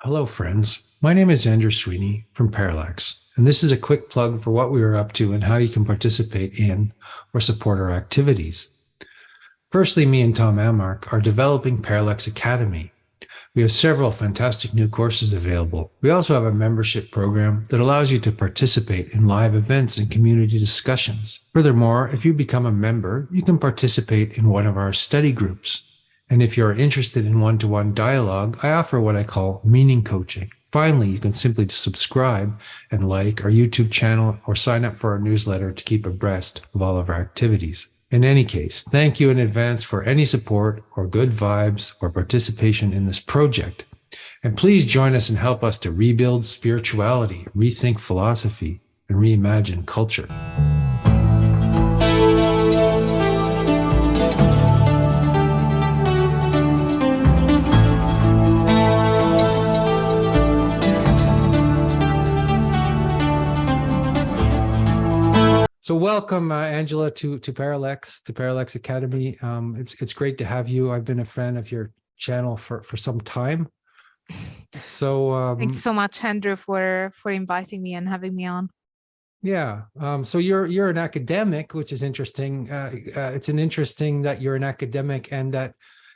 Hello, friends. My name is Andrew Sweeny from Parallax, and this is a quick plug for what we are up to and how you can participate in or support our activities. Firstly, me and Tom Amark are developing Parallax Academy. We have several fantastic new courses available. We also have a membership program that allows you to participate in live events and community discussions. Furthermore, if you become a member, you can participate in one of our study groups. And if you're interested in one-to-one dialogue, I offer what I call meaning coaching. Finally, you can simply subscribe and like our YouTube channel or sign up for our newsletter to keep abreast of all of our activities. In any case, thank you in advance for any support or good vibes or participation in this project. And please join us and help us to rebuild spirituality, rethink philosophy, and reimagine culture. So welcome, Angela, to Parallax Academy. It's great to have you. I've been a fan of your channel for some time. So thank you so much, Andrew, for inviting me and having me on. Yeah. So you're an academic, which is interesting. It's interesting that you're an academic and that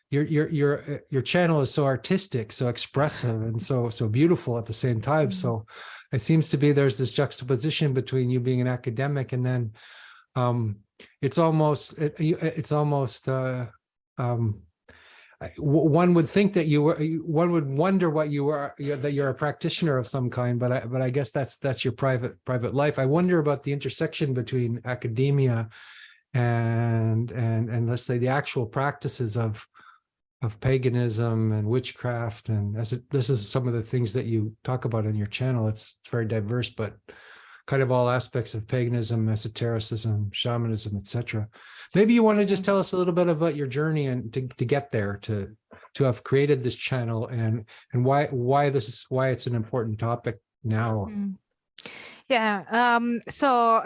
your channel is so artistic, so expressive, and so beautiful at the same time. So it seems to be there's this juxtaposition between you being an academic and then it's almost one would think that one would wonder what you were, that you're a practitioner of some kind, but I guess that's your private life. I wonder about the intersection between academia and let's say the actual practices of paganism and witchcraft, and this is some of the things that you talk about on your channel. It's very diverse, but kind of all aspects of paganism, esotericism, shamanism, etc. Maybe you want to just tell us a little bit about your journey and to get there, to have created this channel, and why it's an important topic now. Yeah, so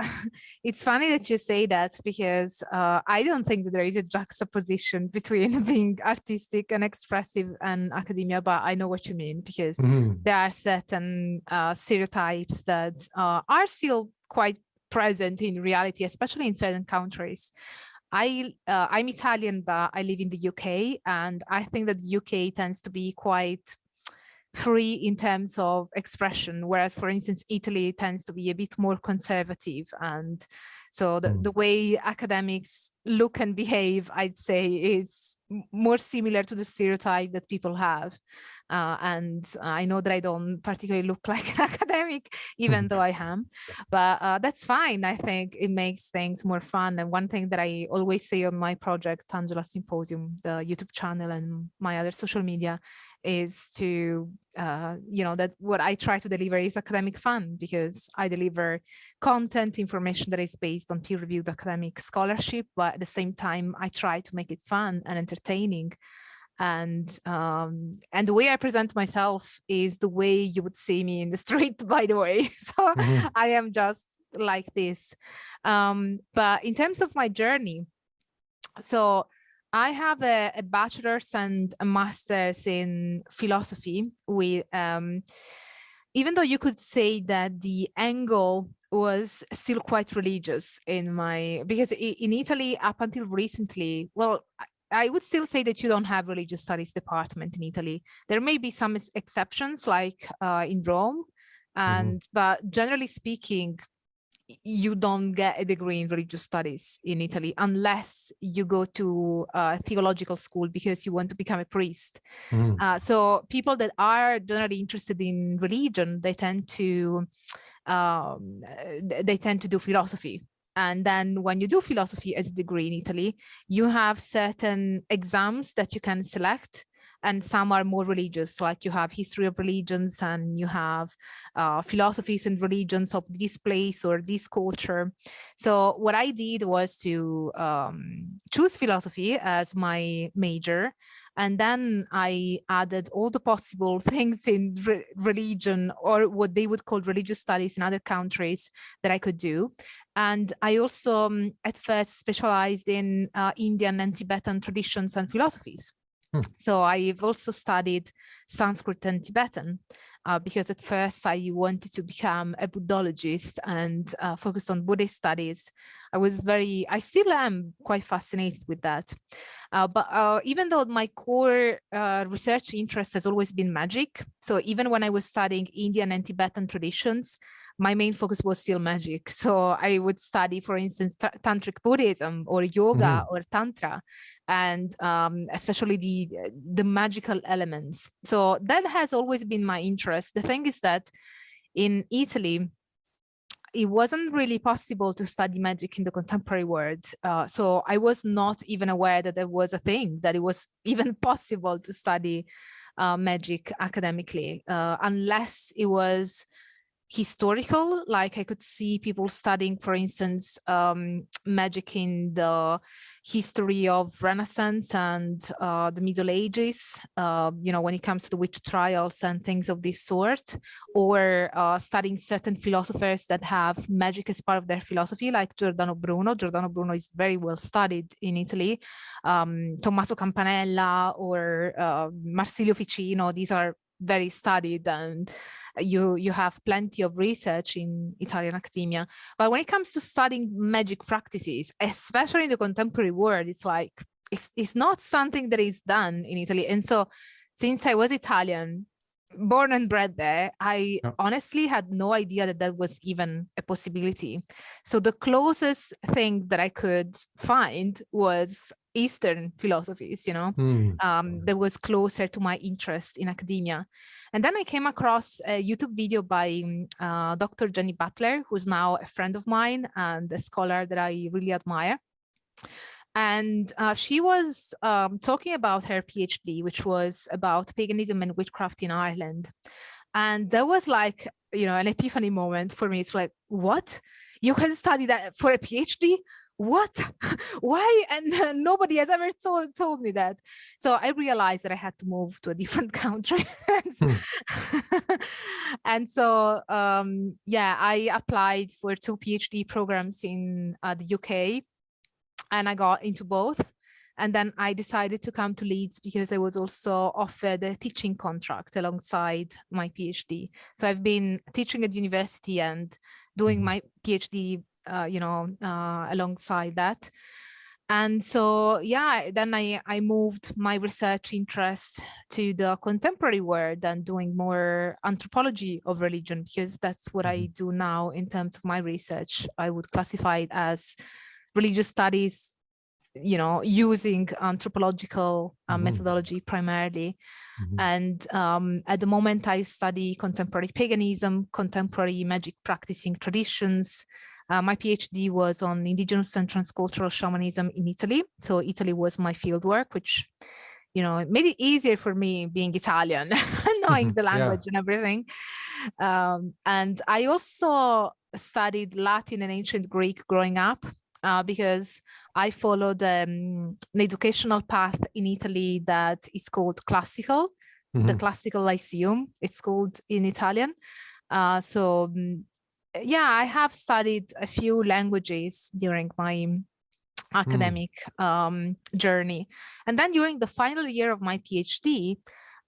it's funny that you say that, because I don't think that there is a juxtaposition between being artistic and expressive and academia, but I know what you mean, because there are certain stereotypes that are still quite present in reality, especially in certain countries. I'm Italian, but I live in the UK, and I think that the UK tends to be quite free in terms of expression, whereas, for instance, Italy tends to be a bit more conservative. And so the way academics look and behave, I'd say, is more similar to the stereotype that people have. And I know that I don't particularly look like an academic, even though I am, but that's fine. I think it makes things more fun. And one thing that I always say on my project, Angela Symposium, the YouTube channel and my other social media, is to, that what I try to deliver is academic fun, because I deliver content, information that is based on peer-reviewed academic scholarship, but at the same time, I try to make it fun and entertaining. And the way I present myself is the way you would see me in the street, by the way. So I am just like this. But in terms of my journey, so I have a bachelor's and a master's in philosophy. Even though you could say that the angle was still quite religious because in Italy, up until recently, well, I would still say that you don't have religious studies department in Italy. There may be some exceptions, like in Rome, but generally speaking, you don't get a degree in religious studies in Italy unless you go to a theological school because you want to become a priest. So people that are generally interested in religion, they tend to do philosophy. And then when you do philosophy as a degree in Italy, you have certain exams that you can select, and some are more religious, like you have history of religions, and you have philosophies and religions of this place or this culture. So what I did was to choose philosophy as my major, and then I added all the possible things in religion, or what they would call religious studies in other countries, that I could do. And I also at first specialized in Indian and Tibetan traditions and philosophies. So I've also studied Sanskrit and Tibetan because at first I wanted to become a Buddhologist and focused on Buddhist studies. I still am quite fascinated with that. But even though my core research interest has always been magic, so even when I was studying Indian and Tibetan traditions, my main focus was still magic. So I would study, for instance, tantric Buddhism or yoga or tantra, and especially the magical elements. So that has always been my interest. The thing is that in Italy, it wasn't really possible to study magic in the contemporary world. So I was not even aware that there was a thing, that it was even possible to study magic academically, unless it was historical. Like I could see people studying, for instance, magic in the history of Renaissance and the Middle Ages, when it comes to the witch trials and things of this sort, or studying certain philosophers that have magic as part of their philosophy, like Giordano Bruno. Giordano Bruno is very well studied in Italy. Tommaso Campanella or Marsilio Ficino, these are very studied, and you have plenty of research in Italian academia. But when it comes to studying magic practices, especially in the contemporary world, it's like it's not something that is done in Italy. And so since I was Italian, born and bred there, I honestly had no idea that that was even a possibility. So the closest thing that I could find was Eastern philosophies, that was closer to my interest in academia. And then I came across a YouTube video by Dr. Jenny Butler, who's now a friend of mine and a scholar that I really admire. And she was talking about her PhD, which was about paganism and witchcraft in Ireland. And there was like, an epiphany moment for me. It's like, what? You can study that for a PhD? What? Why? And nobody has ever told me that. So I realized that I had to move to a different country. And so, I applied for 2 PhD programs in the UK, and I got into both. And then I decided to come to Leeds because I was also offered a teaching contract alongside my PhD. So I've been teaching at university and doing my PhD alongside that. And so, then I moved my research interest to the contemporary world and doing more anthropology of religion, because that's what I do now in terms of my research. I would classify it as religious studies, using anthropological methodology primarily. And at the moment, I study contemporary paganism, contemporary magic practicing traditions. My PhD was on indigenous and transcultural shamanism in Italy. So Italy was my fieldwork, which, it made it easier for me being Italian, knowing the language and everything. And I also studied Latin and ancient Greek growing up, because I followed an educational path in Italy that is called classical, the classical lyceum, it's called in Italian. I have studied a few languages during my academic journey. And then during the final year of my PhD,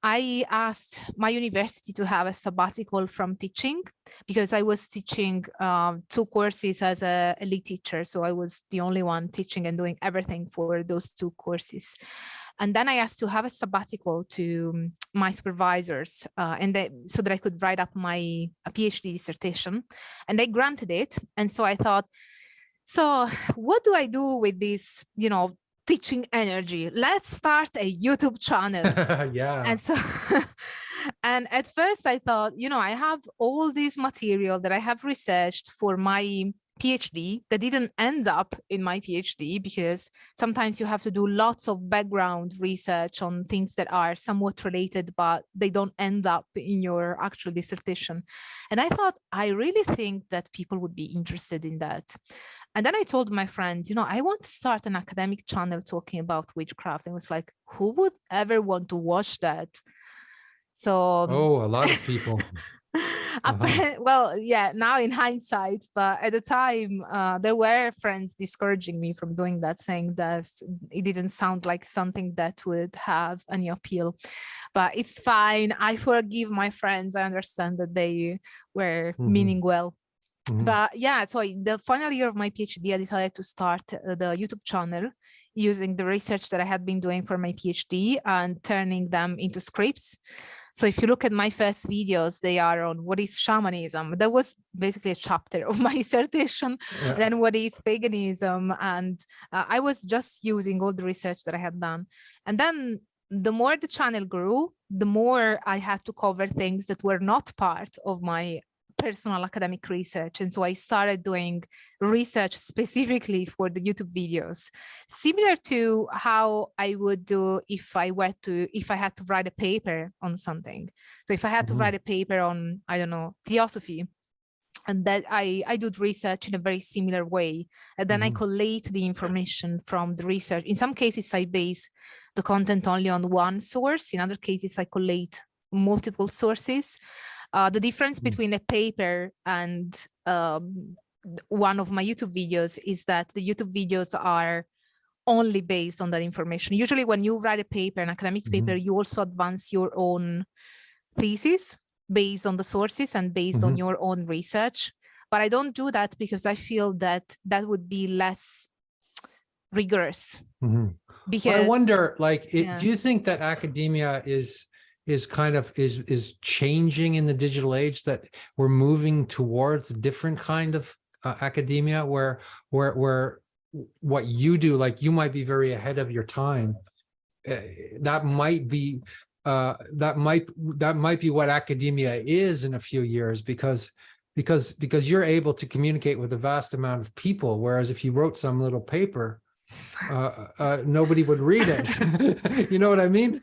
I asked my university to have a sabbatical from teaching, because I was teaching 2 courses as a lead teacher. So I was the only one teaching and doing everything for those 2 courses. And then I asked to have a sabbatical to my supervisors, so that I could write up my PhD dissertation. And they granted it. And so I thought, so what do I do with this, teaching energy? Let's start a YouTube channel. And so, and at first I thought, I have all this material that I have researched for my PhD that didn't end up in my PhD, because sometimes you have to do lots of background research on things that are somewhat related, but they don't end up in your actual dissertation. And I thought, I really think that people would be interested in that. And then I told my friend, I want to start an academic channel talking about witchcraft. And it was like, who would ever want to watch that? So, a lot of people. Well, yeah, now in hindsight, but at the time, there were friends discouraging me from doing that, saying that it didn't sound like something that would have any appeal. But it's fine. I forgive my friends. I understand that they were meaning well. But yeah, so in the final year of my PhD, I decided to start the YouTube channel using the research that I had been doing for my PhD and turning them into scripts. So if you look at my first videos, they are on what is shamanism. That was basically a chapter of my dissertation. Yeah. And then what is paganism. And I was just using all the research that I had done. And then the more the channel grew, the more I had to cover things that were not part of my personal academic research. And so I started doing research specifically for the YouTube videos, similar to how I would do if I had to write a paper on something. So if I had to write a paper on, I don't know, theosophy, and that I do research in a very similar way. And then I collate the information from the research. In some cases, I base the content only on one source. In other cases, I collate multiple sources. The difference between a paper and one of my YouTube videos is that the YouTube videos are only based on that information. Usually when you write a paper, an academic paper, you also advance your own thesis based on the sources and based on your own research. But I don't do that because I feel that that would be less rigorous. Because I wonder, like, do you think that academia is changing in the digital age, that we're moving towards a different kind of academia where what you do, like, you might be very ahead of your time. That might be what academia is in a few years, because you're able to communicate with a vast amount of people, whereas if you wrote some little paper, nobody would read it. You know what I mean?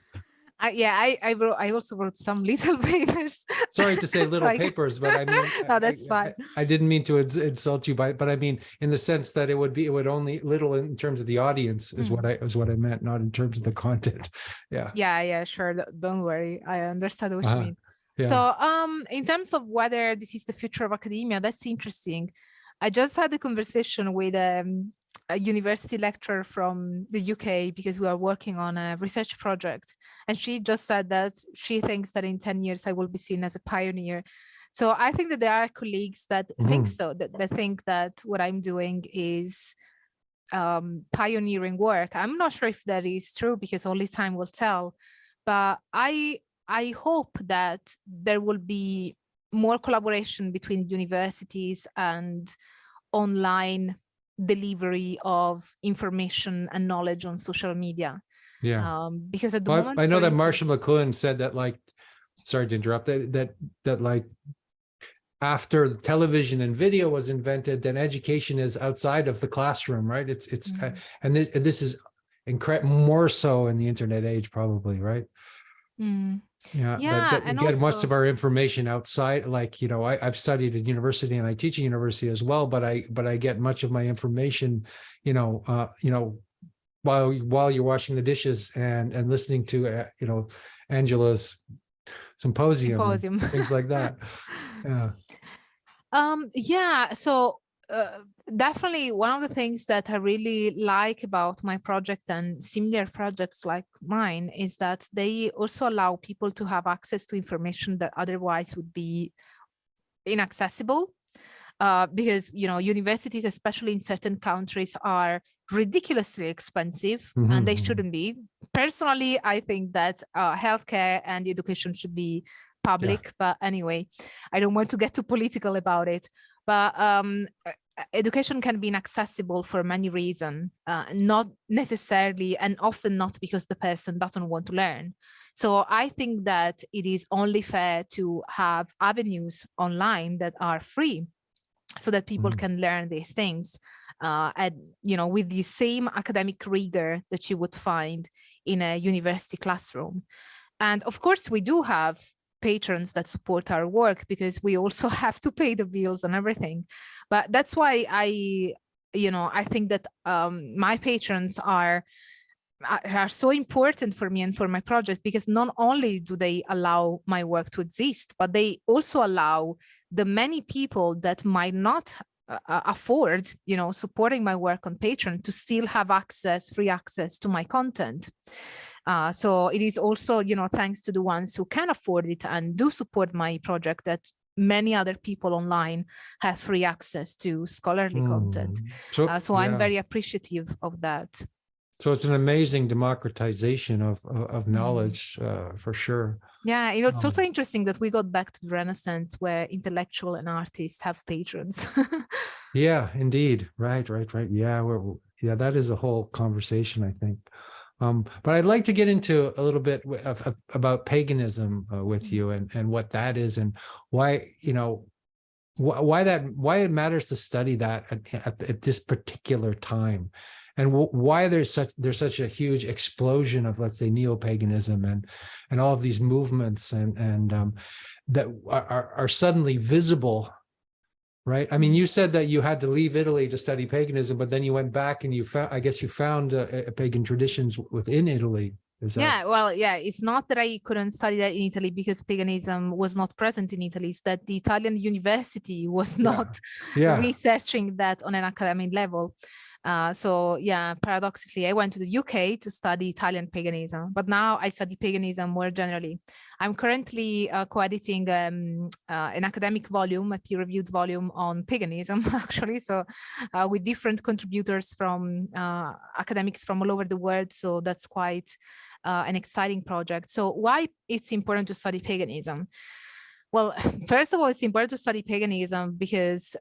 I also wrote some little papers. Sorry to say little papers, but I mean, no, that's fine. I didn't mean to insult you, but I mean in the sense that it would only little in terms of the audience is what I meant, not in terms of the content. Yeah, sure. Don't worry, I understand what you mean. Yeah. So in terms of whether this is the future of academia, that's interesting. I just had a conversation with a university lecturer from the UK because we are working on a research project, and she just said that she thinks that in 10 years I will be seen as a pioneer. So I think that there are colleagues that think so, that think that what I'm doing is pioneering work. I'm not sure if that is true because only time will tell, but I hope that there will be more collaboration between universities and online delivery of information and knowledge on social media. Yeah. Because at the moment, I know that Marshall McLuhan said that, like, sorry to interrupt, that like after television and video was invented, then education is outside of the classroom, right? It's and this is more so in the internet age, probably, right? Yeah, and get most of our information outside. Like, you know, I've studied at university and I teach at university as well, but I get much of my information, while you're washing the dishes and listening to Angela's symposium. And things like that. So definitely one of the things that I really like about my project and similar projects like mine is that they also allow people to have access to information that otherwise would be inaccessible. Because, universities, especially in certain countries, are ridiculously expensive and they shouldn't be. Personally, I think that healthcare and education should be public, but anyway, I don't want to get too political about it. But education can be inaccessible for many reasons, not necessarily, and often not because the person doesn't want to learn. So I think that it is only fair to have avenues online that are free so that people can learn these things with the same academic rigor that you would find in a university classroom. And of course, we do have patrons that support our work because we also have to pay the bills and everything. But that's why I think that my patrons are are so important for me and for my project, because not only do they allow my work to exist, but they also allow the many people that might not afford, supporting my work on Patreon to still have free access to my content. So it is also, thanks to the ones who can afford it and do support my project, that many other people online have free access to scholarly content. So I'm very appreciative of that. So it's an amazing democratization of knowledge, for sure. Yeah, it's also interesting that we got back to the Renaissance, where intellectual and artists have patrons. Yeah, indeed. Right. Yeah, that is a whole conversation, I think. But I'd like to get into a little bit about paganism with you, and what that is, and why, why it matters to study that at this particular time, and why there's such a huge explosion of, let's say, neo-paganism and all of these movements and that are suddenly visible. Right. I mean, you said that you had to leave Italy to study paganism, but then you went back and you found pagan traditions within Italy. It's not that I couldn't study that in Italy because paganism was not present in Italy. It's that the Italian university was not researching that on an academic level. Paradoxically, I went to the UK to study Italian paganism, but now I study paganism more generally. I'm currently co-editing an academic volume, a peer-reviewed volume on paganism, actually. So with different contributors from academics from all over the world. So that's quite an exciting project. So why it's important to study paganism? Well, first of all, it's important to study paganism because,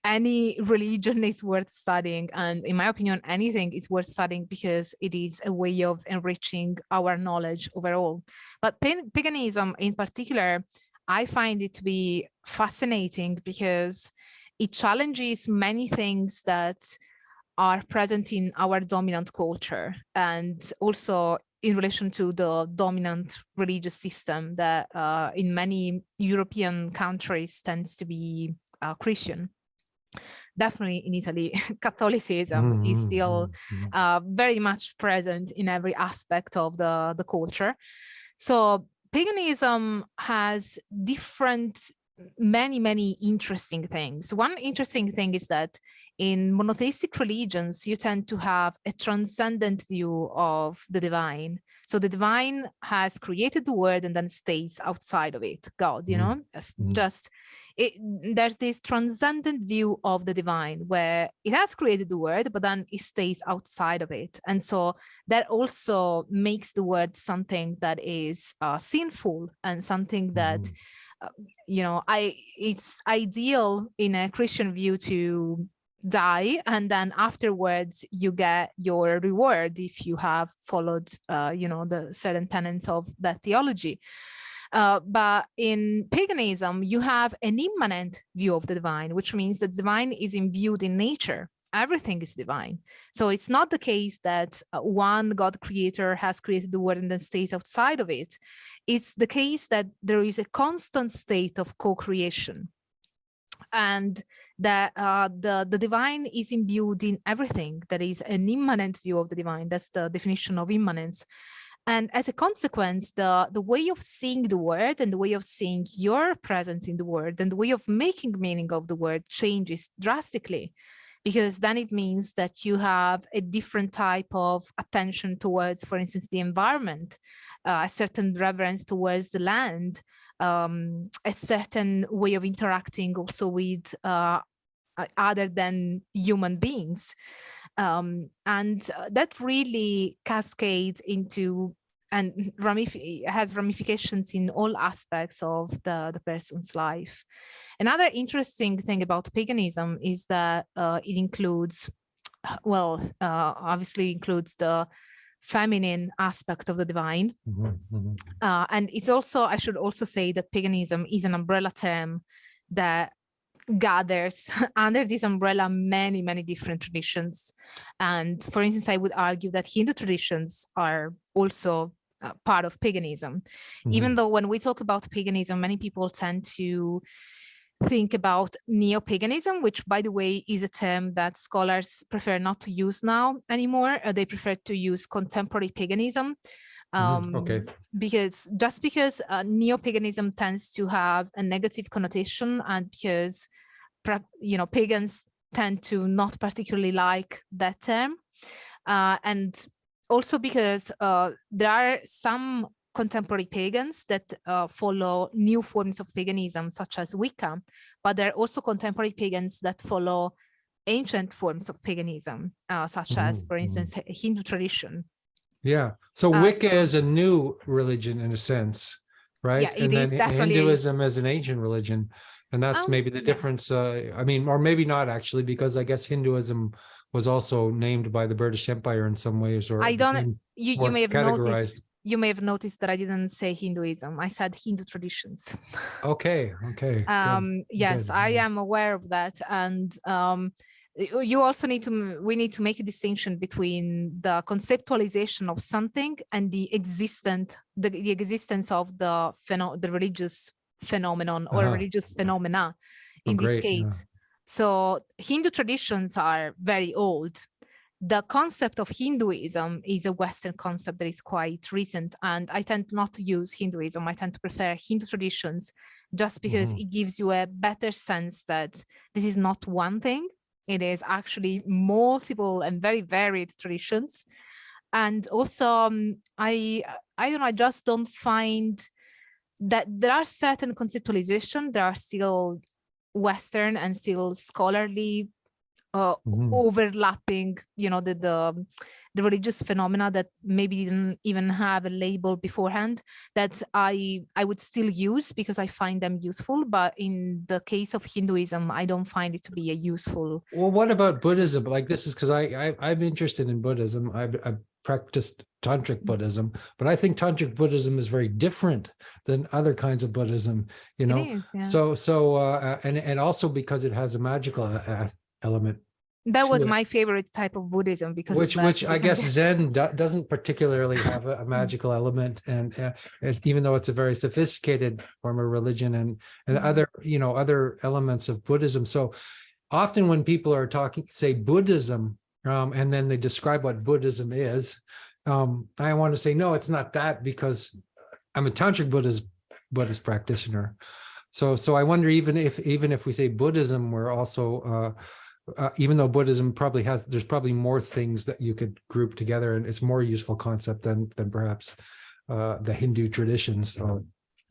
any religion is worth studying. And in my opinion, anything is worth studying because it is a way of enriching our knowledge overall. But paganism in particular, I find it to be fascinating because it challenges many things that are present in our dominant culture, and also in relation to the dominant religious system that in many European countries tends to be Christian. Definitely in Italy, Catholicism is still very much present in every aspect of the culture. So paganism has many interesting things. One interesting thing is that in monotheistic religions, you tend to have a transcendent view of the divine. So the divine has created the world and then stays outside of it. God, there's this transcendent view of the divine where it has created the world, but then it stays outside of it. And so that also makes the world something that is sinful and something that, it's ideal in a Christian view to die, and then afterwards you get your reward if you have followed the certain tenets of that theology. But in paganism, you have an immanent view of the divine, which means that the divine is imbued in nature. Everything is divine. So it's not the case that one God creator has created the world and then stays outside of it. It's the case that there is a constant state of co-creation, and that the divine is imbued in everything. There is an immanent view of the divine. That's the definition of immanence. And as a consequence, the way of seeing the world and the way of seeing your presence in the world and the way of making meaning of the world changes drastically, because then it means that you have a different type of attention towards, for instance, the environment, a certain reverence towards the land, a certain way of interacting also with other than human beings. And that really cascades into and has ramifications in all aspects of the person's life. Another interesting thing about paganism is that it includes, obviously includes the feminine aspect of the divine. And it's also, I should also say that paganism is an umbrella term that gathers under this umbrella many different traditions. And for instance, I would argue that Hindu traditions are also part of paganism. Even though when we talk about paganism, many people tend to think about neo-paganism, which, by the way, is a term that scholars prefer not to use now anymore. They prefer to use contemporary paganism. Okay. Because neo-paganism tends to have a negative connotation, and because pagans tend to not particularly like that term, and also because there are some contemporary pagans that follow new forms of paganism, such as Wicca, but there are also contemporary pagans that follow ancient forms of paganism, such as, for instance, Hindu tradition. Yeah. So Wicca is a new religion in a sense, right? Yeah, it and is then definitely Hinduism is an ancient religion. And that's maybe the difference. I mean, or maybe not actually, because I guess Hinduism was also named by the British Empire in some ways, or you may have noticed. You may have noticed that I didn't say Hinduism. I said Hindu traditions. Okay. Yes, Good. I am aware of that. And you also we need to make a distinction between the conceptualization of something and the existence of the religious phenomenon or religious phenomena in this case. So Hindu traditions are very old. The concept of Hinduism is a Western concept that is quite recent, and I tend not to use Hinduism. I tend to prefer Hindu traditions just because it gives you a better sense that this is not one thing. It is actually multiple and very varied traditions. And also, I don't know, I just don't find that there are certain conceptualization that are still Western and still scholarly, overlapping, the religious phenomena that maybe didn't even have a label beforehand, that I would still use because I find them useful. But in the case of Hinduism, I don't find it to be a useful. Well, what about Buddhism? Like, this is because I'm interested in Buddhism. I've practiced tantric Buddhism, but I think tantric Buddhism is very different than other kinds of Buddhism. It is, yeah. And also because it has a magical element. That was my favorite type of Buddhism, because which I guess Zen doesn't particularly have a magical element, and even though it's a very sophisticated form of religion, and other elements of Buddhism. So often when people are say Buddhism, and then they describe what Buddhism is, I want to say, no, it's not that, because I'm a tantric Buddhist practitioner. So I wonder, even if we say Buddhism, we're also even though Buddhism there's probably more things that you could group together, and it's more useful concept than perhaps the Hindu traditions or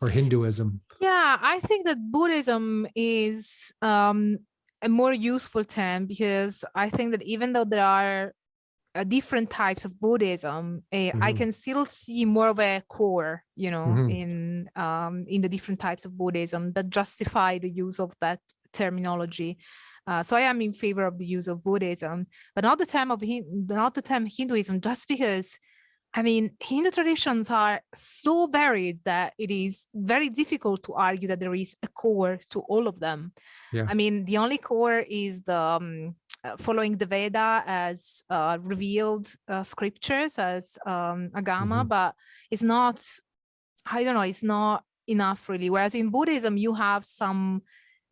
Hinduism. Yeah, I think that Buddhism is a more useful term, because I think that even though there are different types of Buddhism, I can still see more of a core, in the different types of Buddhism that justify the use of that terminology. So I am in favor of the use of Buddhism, but not the term Hinduism, just because, Hindu traditions are so varied that it is very difficult to argue that there is a core to all of them. Yeah. The only core is the following the Veda as revealed scriptures, as Agama, but it's not, it's not enough really. Whereas in Buddhism, you have some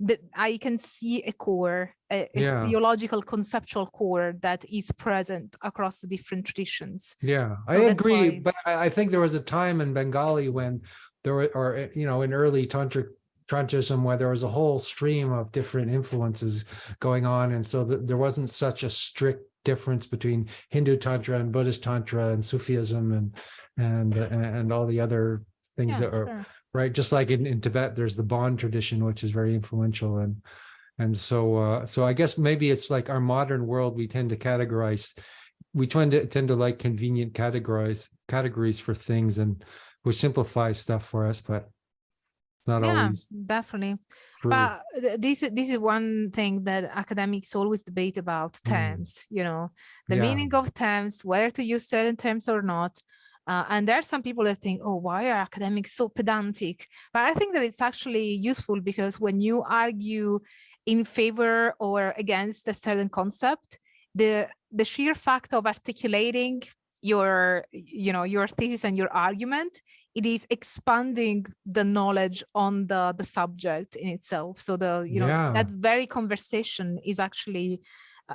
that I can see a core, a theological conceptual core that is present across the different traditions. Yeah, so I agree. But I think there was a time in Bengali when there were, or in early Tantrism, where there was a whole stream of different influences going on, and so there wasn't such a strict difference between Hindu Tantra and Buddhist Tantra and Sufism and all the other things that are. Sure. Right, just like in Tibet, there's the Bon tradition, which is very influential, and so I guess maybe it's like our modern world. We tend to categorize, we tend to like convenient categories for things, and which simplifies stuff for us, but it's not always. Definitely. True. But this is one thing that academics always debate about: terms. The meaning of terms, whether to use certain terms or not. And there are some people that think, oh, why are academics so pedantic? But I think that it's actually useful, because when you argue in favor or against a certain concept, the sheer fact of articulating your thesis and your argument, it is expanding the knowledge on the subject in itself. So that very conversation is actually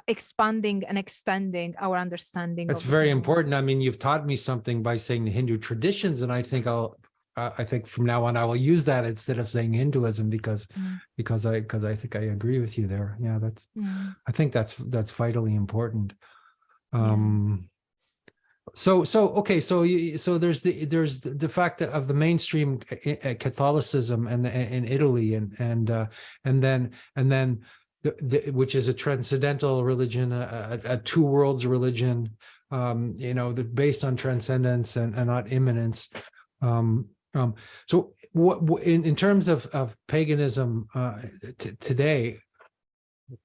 expanding and extending our understanding. That's very important. I mean, you've taught me something by saying the Hindu traditions, and I think I think from now on I will use that instead of saying Hinduism, because I think I agree with you there. Yeah, I think that's vitally important. So there's the fact that of the mainstream Catholicism in Italy, and then which is a transcendental religion, a two worlds religion, based on transcendence and not immanence. So what in terms of paganism today,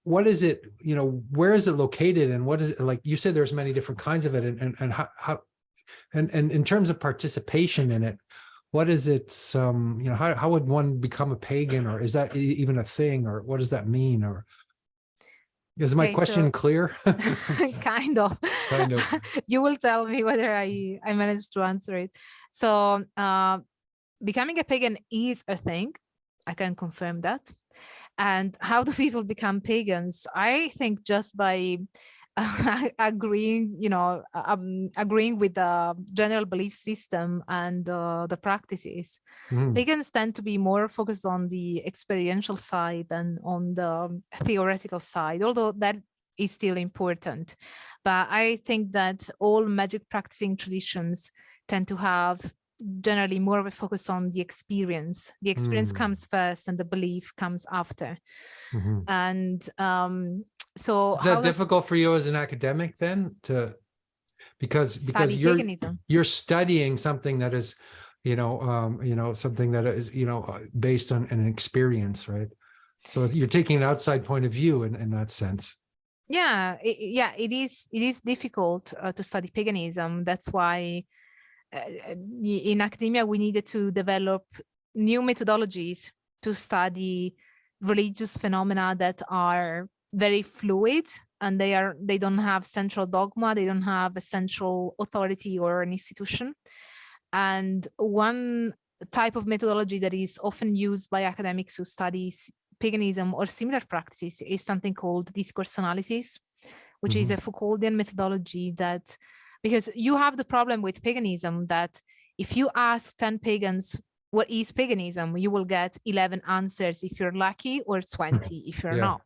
what is it, where is it located, and what is it, like you said, there's many different kinds of it, and how and in terms of participation in it, what is it, how would one become a pagan, or is that even a thing, or what does that mean, or is my question clear? Kind of. You will tell me whether I managed to answer it. So becoming a pagan is a thing. I can confirm that. And how do people become pagans? I think just by agreeing with the general belief system and the practices. Pagans tend to be more focused on the experiential side than on the theoretical side, although that is still important. But I think that all magic practicing traditions tend to have generally more of a focus on the experience. The experience comes first and the belief comes after. And so is that difficult for you as an academic then, because you're studying something that is something that is based on an experience, right? So you're taking an outside point of view in that sense. It is difficult to study paganism. That's why in academia we needed to develop new methodologies to study religious phenomena that are very fluid, and they don't have central dogma, they don't have a central authority or an institution. And one type of methodology that is often used by academics who study paganism or similar practices is something called discourse analysis, which is a Foucauldian methodology that, because you have the problem with paganism that if you ask 10 pagans what is paganism, you will get 11 answers if you're lucky, or 20 if you're not.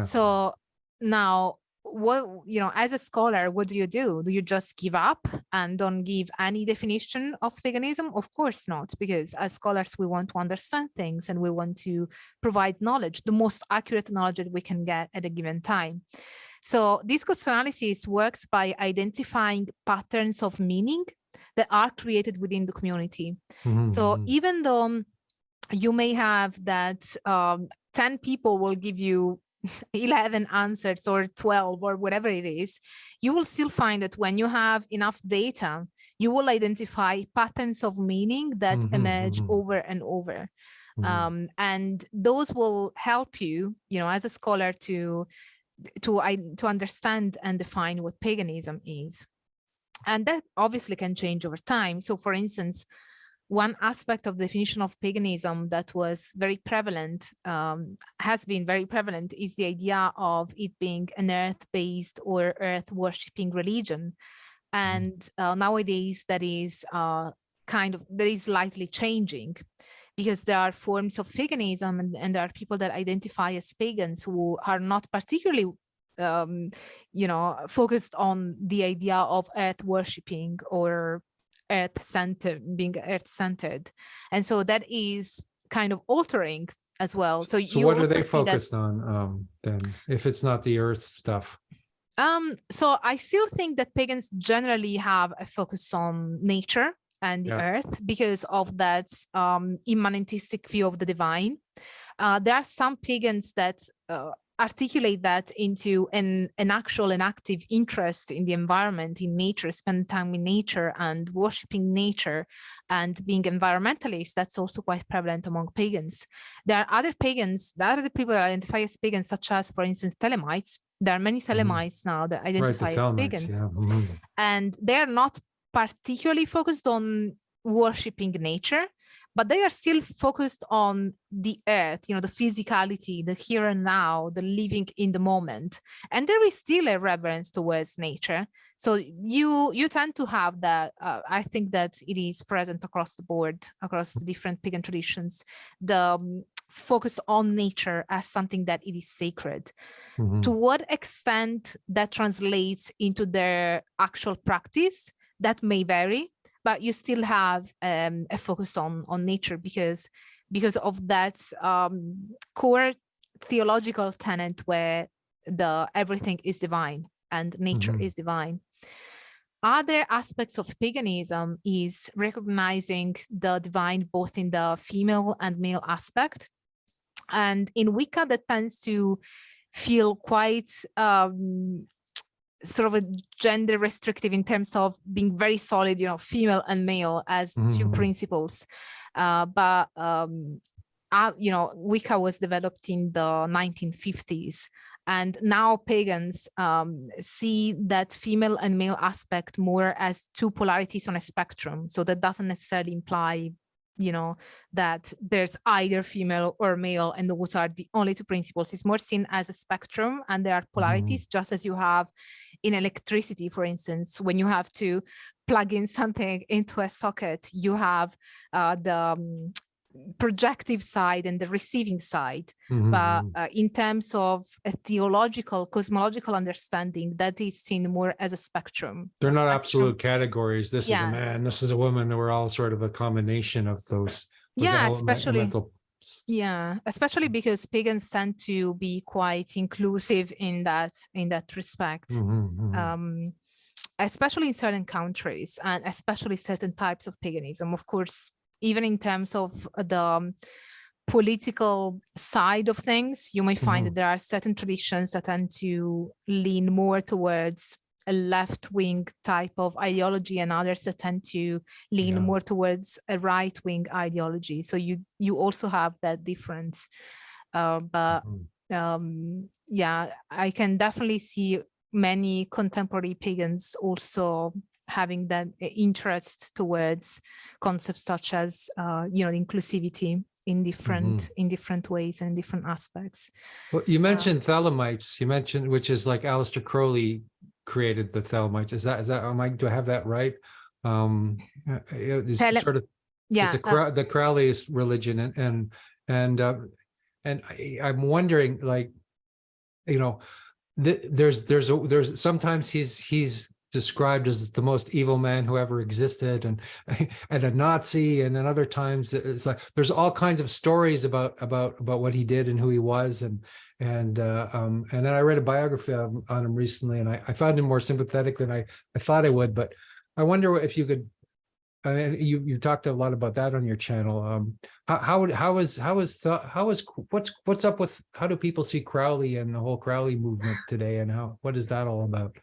So now, what, as a scholar, what do? Do you just give up and don't give any definition of paganism? Of course not, because as scholars, we want to understand things and we want to provide knowledge, the most accurate knowledge that we can get at a given time. So discourse analysis works by identifying patterns of meaning that are created within the community. So even though you may have that 10 people will give you 11 answers or 12 or whatever it is, you will still find that when you have enough data, you will identify patterns of meaning that emerge over and over. And those will help you, as a scholar to understand and define what paganism is. And that obviously can change over time. So for instance, one aspect of the definition of paganism that was very prevalent, has been very prevalent, is the idea of it being an earth-based or earth-worshipping religion. And nowadays that is slightly changing, because there are forms of paganism and there are people that identify as pagans who are not particularly focused on the idea of earth worshipping or being earth-centered. And so that is kind of altering as well. So what are they focused on then, if it's not the earth stuff? So I still think that pagans generally have a focus on nature and the earth because of that immanentistic view of the divine. There are some pagans that articulate that into an actual and active interest in the environment, in nature, spend time in nature and worshiping nature and being environmentalists, that's also quite prevalent among pagans. There are other pagans, there are other people that identify as pagans, such as, for instance, Thelemites. There are many Thelemites now that identify as pagans. Yeah. And they're not particularly focused on worshiping nature, but they are still focused on the earth, the physicality, the here and now, the living in the moment. And there is still a reverence towards nature. So you tend to have that. I think that it is present across the board, across the different pagan traditions, the focus on nature as something that it is sacred. To what extent that translates into their actual practice, that may vary. But you still have a focus on nature because of that core theological tenet where everything is divine and nature is divine. Other aspects of paganism is recognizing the divine both in the female and male aspect. And in Wicca, that tends to feel quite sort of a gender restrictive in terms of being very solid, female and male as two principles. But Wicca was developed in the 1950s. And now pagans see that female and male aspect more as two polarities on a spectrum. So that doesn't necessarily imply that there's either female or male and those are the only two principles. It's more seen as a spectrum, and there are polarities, just as you have in electricity, for instance. When you have to plug in something into a socket, you have the projective side and the receiving side. But in terms of a theological, cosmological understanding, that is seen more as a spectrum. They're not absolute categories. This is a man, this is a woman. We're all sort of a combination of those especially because pagans tend to be quite inclusive in that respect. Especially in certain countries, and especially certain types of paganism. Of course, even in terms of the political side of things, you may find that there are certain traditions that tend to lean more towards a left-wing type of ideology, and others that tend to lean more towards a right-wing ideology. So you also have that difference. I can definitely see many contemporary pagans also having that interest towards concepts such as inclusivity in different ways and different aspects. Well, you mentioned Thelemites. You mentioned, which is like Aleister Crowley created the Thelemites. Is that do I have that right? It's sort of it's the Crowley's religion, and I'm wondering, like, there's sometimes he's described as the most evil man who ever existed, and a Nazi, and then other times it's like there's all kinds of stories about what he did and who he was, and then I read a biography on him recently, and I found him more sympathetic than I thought I would. But I wonder if you could. You talked a lot about that on your channel. What's up with, how do people see Crowley and the whole Crowley movement today, and what is that all about?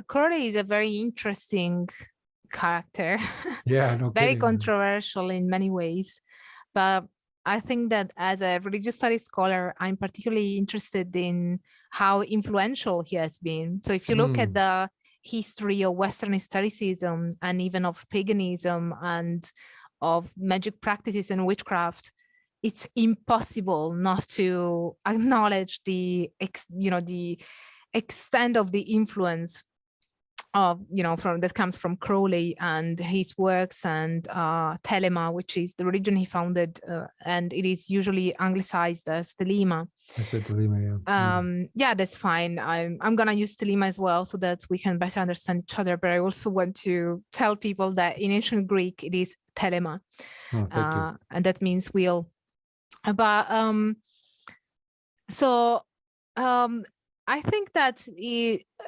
Crowley is a very interesting character. No very kidding. Controversial in many ways, but I think that as a religious studies scholar, I'm particularly interested in how influential he has been. So if you look at the history of Western esotericism and even of paganism and of magic practices and witchcraft, it's impossible not to acknowledge the extent of the influence of that comes from Crowley and his works, and Thelema, which is the religion he founded, and it is usually anglicized as Thelema. I said Thelema, that's fine. I'm gonna use Thelema as well so that we can better understand each other, but I also want to tell people that in ancient Greek it is Thelema. Thank you. And that means wheel. But I think that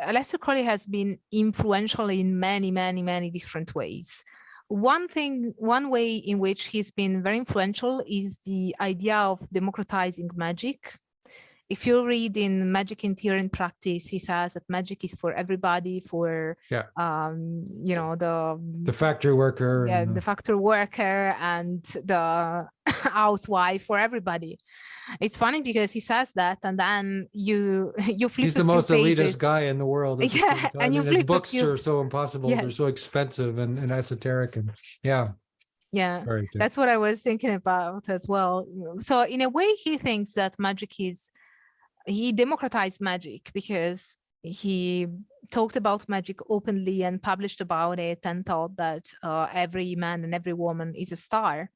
Aleister Crowley has been influential in many, many, many different ways. one way in which he's been very influential is the idea of democratizing magic. If you read in Magick in Theory and Practice, he says that magic is for everybody, for you know, the factory worker, the factory worker and the housewife, for everybody. It's funny because he says that, and then you flip. He's the most elitist guy in the world. Yeah, and you flip. His books are so impossible. Yes. They're so expensive and esoteric, and yeah. Sorry, that's what I was thinking about as well. So in a way, he thinks that magic is. He democratized magic because he talked about magic openly and published about it and thought that every man and every woman is a star.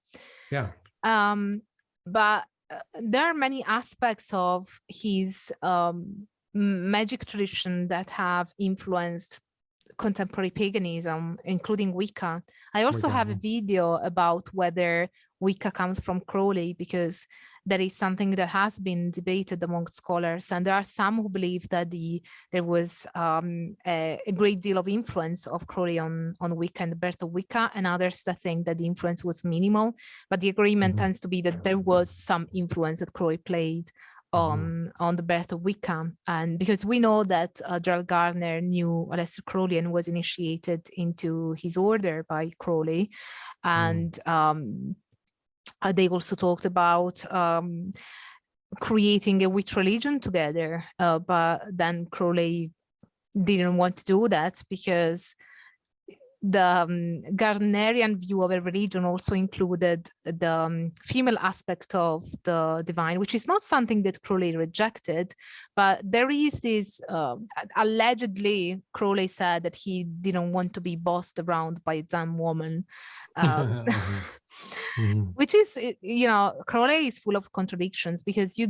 Yeah. But there are many aspects of his magic tradition that have influenced contemporary paganism, including Wicca. I also have a video about whether Wicca comes from Crowley, because that is something that has been debated among scholars, and there are some who believe that there was a great deal of influence of Crowley on Wicca and the birth of Wicca, and others that think that the influence was minimal, but the agreement tends to be that there was some influence that Crowley played on the birth of Wicca. And because we know that Gerald Gardner knew Aleister Crowley and was initiated into his order by Crowley, and they also talked about creating a witch religion together, but then Crowley didn't want to do that because the Gardnerian view of a religion also included the female aspect of the divine, which is not something that Crowley rejected, but there is this, allegedly, Crowley said that he didn't want to be bossed around by a dumb woman. Which is, you know, Crowley is full of contradictions, because you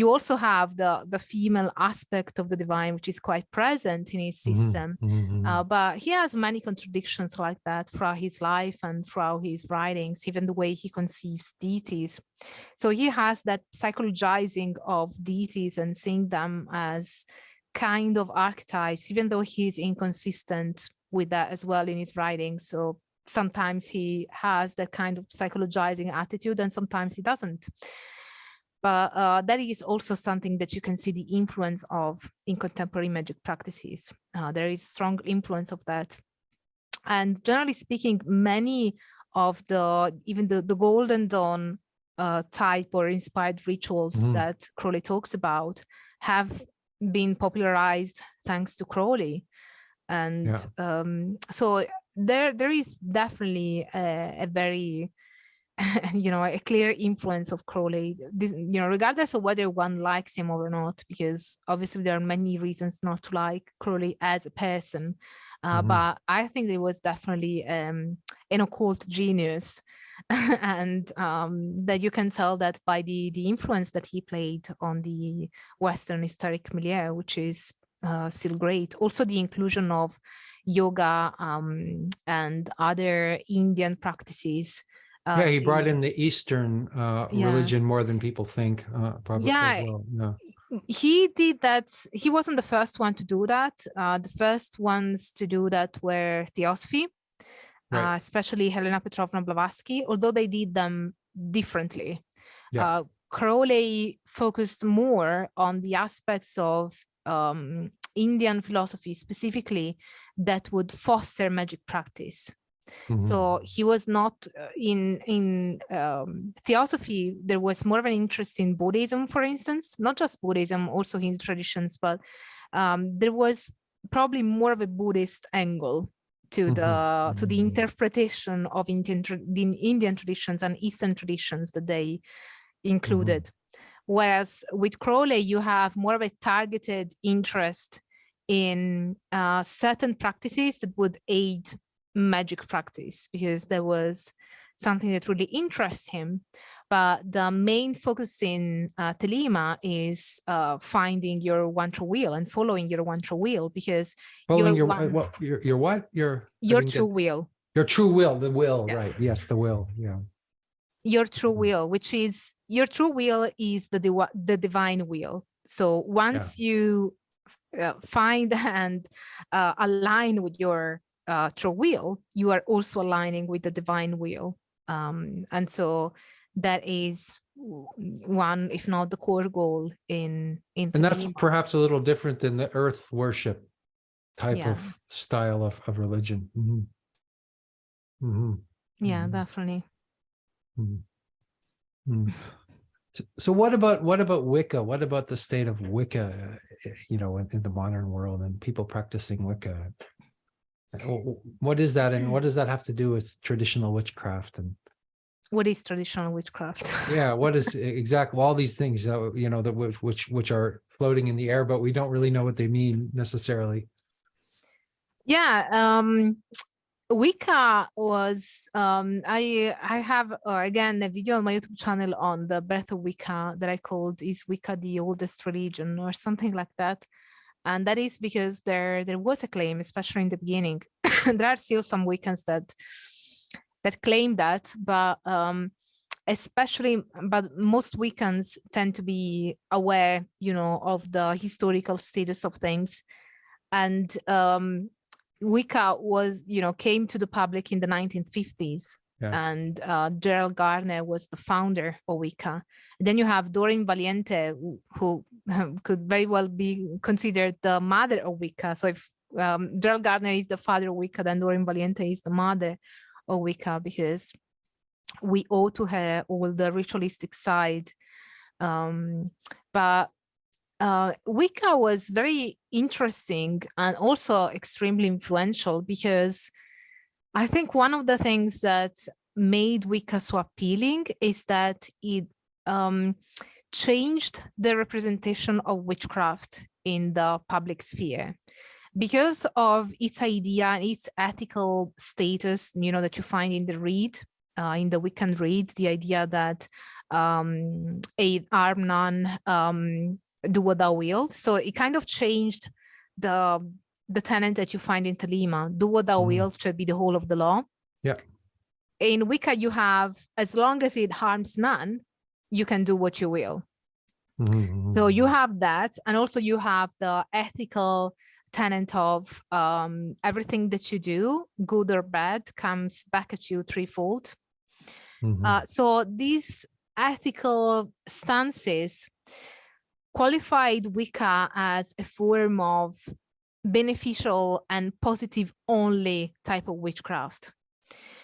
also have the female aspect of the divine, which is quite present in his system. But he has many contradictions like that throughout his life and throughout his writings, even the way he conceives deities. So he has that psychologizing of deities and seeing them as kind of archetypes, even though he's inconsistent with that as well in his writings. So sometimes he has that kind of psychologizing attitude and sometimes he doesn't. But that is also something that you can see the influence of in contemporary magic practices. There is strong influence of that. And generally speaking, many of even the Golden Dawn type or inspired rituals that Crowley talks about have been popularized thanks to Crowley. And so there is definitely a very you know, a clear influence of Crowley, you know, regardless of whether one likes him or not, because obviously there are many reasons not to like Crowley as a person. But I think there was definitely an occult genius, and that you can tell that by the influence that he played on the Western historic milieu, which is still great. Also the inclusion of yoga and other Indian practices. He brought in the Eastern religion more than people think, probably as well. Yeah. He did that. He wasn't the first one to do that. The first ones to do that were Theosophy, especially Helena Petrovna Blavatsky, although they did them differently. Crowley focused more on the aspects of Indian philosophy specifically that would foster magic practice. So he was not in Theosophy. There was more of an interest in Buddhism, for instance, not just Buddhism, also Hindu traditions, but there was probably more of a Buddhist angle to the interpretation of Indian traditions and Eastern traditions that they included. Whereas with Crowley, you have more of a targeted interest in certain practices that would aid magic practice, because there was something that really interests him. But the main focus in Thelema is finding your one true will and following your one true will, because your true will. Your true will, the will, right? Yes, the will. Yeah. Your true will, which is your true will, is the divine will. So once you find and align with your through will, you are also aligning with the divine will. And so that is one, if not the core goal in And that's perhaps a little different than the earth worship type of style of religion. Yeah, definitely. So what about Wicca? What about the state of Wicca, you know, in the modern world and people practicing Wicca? What is that, and what does that have to do with traditional witchcraft? And what is traditional witchcraft? Yeah, what is exactly all these things that, you know, that which are floating in the air, but we don't really know what they mean necessarily. Yeah, Wicca was I have again a video on my YouTube channel on the birth of Wicca that I called "Is Wicca the Oldest Religion?" or something like that. And that is because there was a claim, especially in the beginning. There are still some Wiccans that claim that, but most Wiccans tend to be aware, you know, of the historical status of things. And Wicca was, you know, came to the public in the 1950s. Yeah. And Gerald Gardner was the founder of Wicca. And then you have Doreen Valiente, who could very well be considered the mother of Wicca. So if Gerald Gardner is the father of Wicca, then Doreen Valiente is the mother of Wicca, because we owe to her all the ritualistic side. But Wicca was very interesting and also extremely influential, because I think one of the things that made Wicca so appealing is that it changed the representation of witchcraft in the public sphere because of its idea and its ethical status, you know, that you find in the Rede, in the Wiccan Rede, the idea that a armed nun, do what thou wilt. So it kind of changed the tenet that you find in Thelema, do what thou wilt shall be the whole of the law. Yeah. In Wicca, you have, as long as it harms none, you can do what you will. So you have that, and also you have the ethical tenet of everything that you do, good or bad, comes back at you threefold. So these ethical stances qualified Wicca as a form of beneficial and positive only type of witchcraft.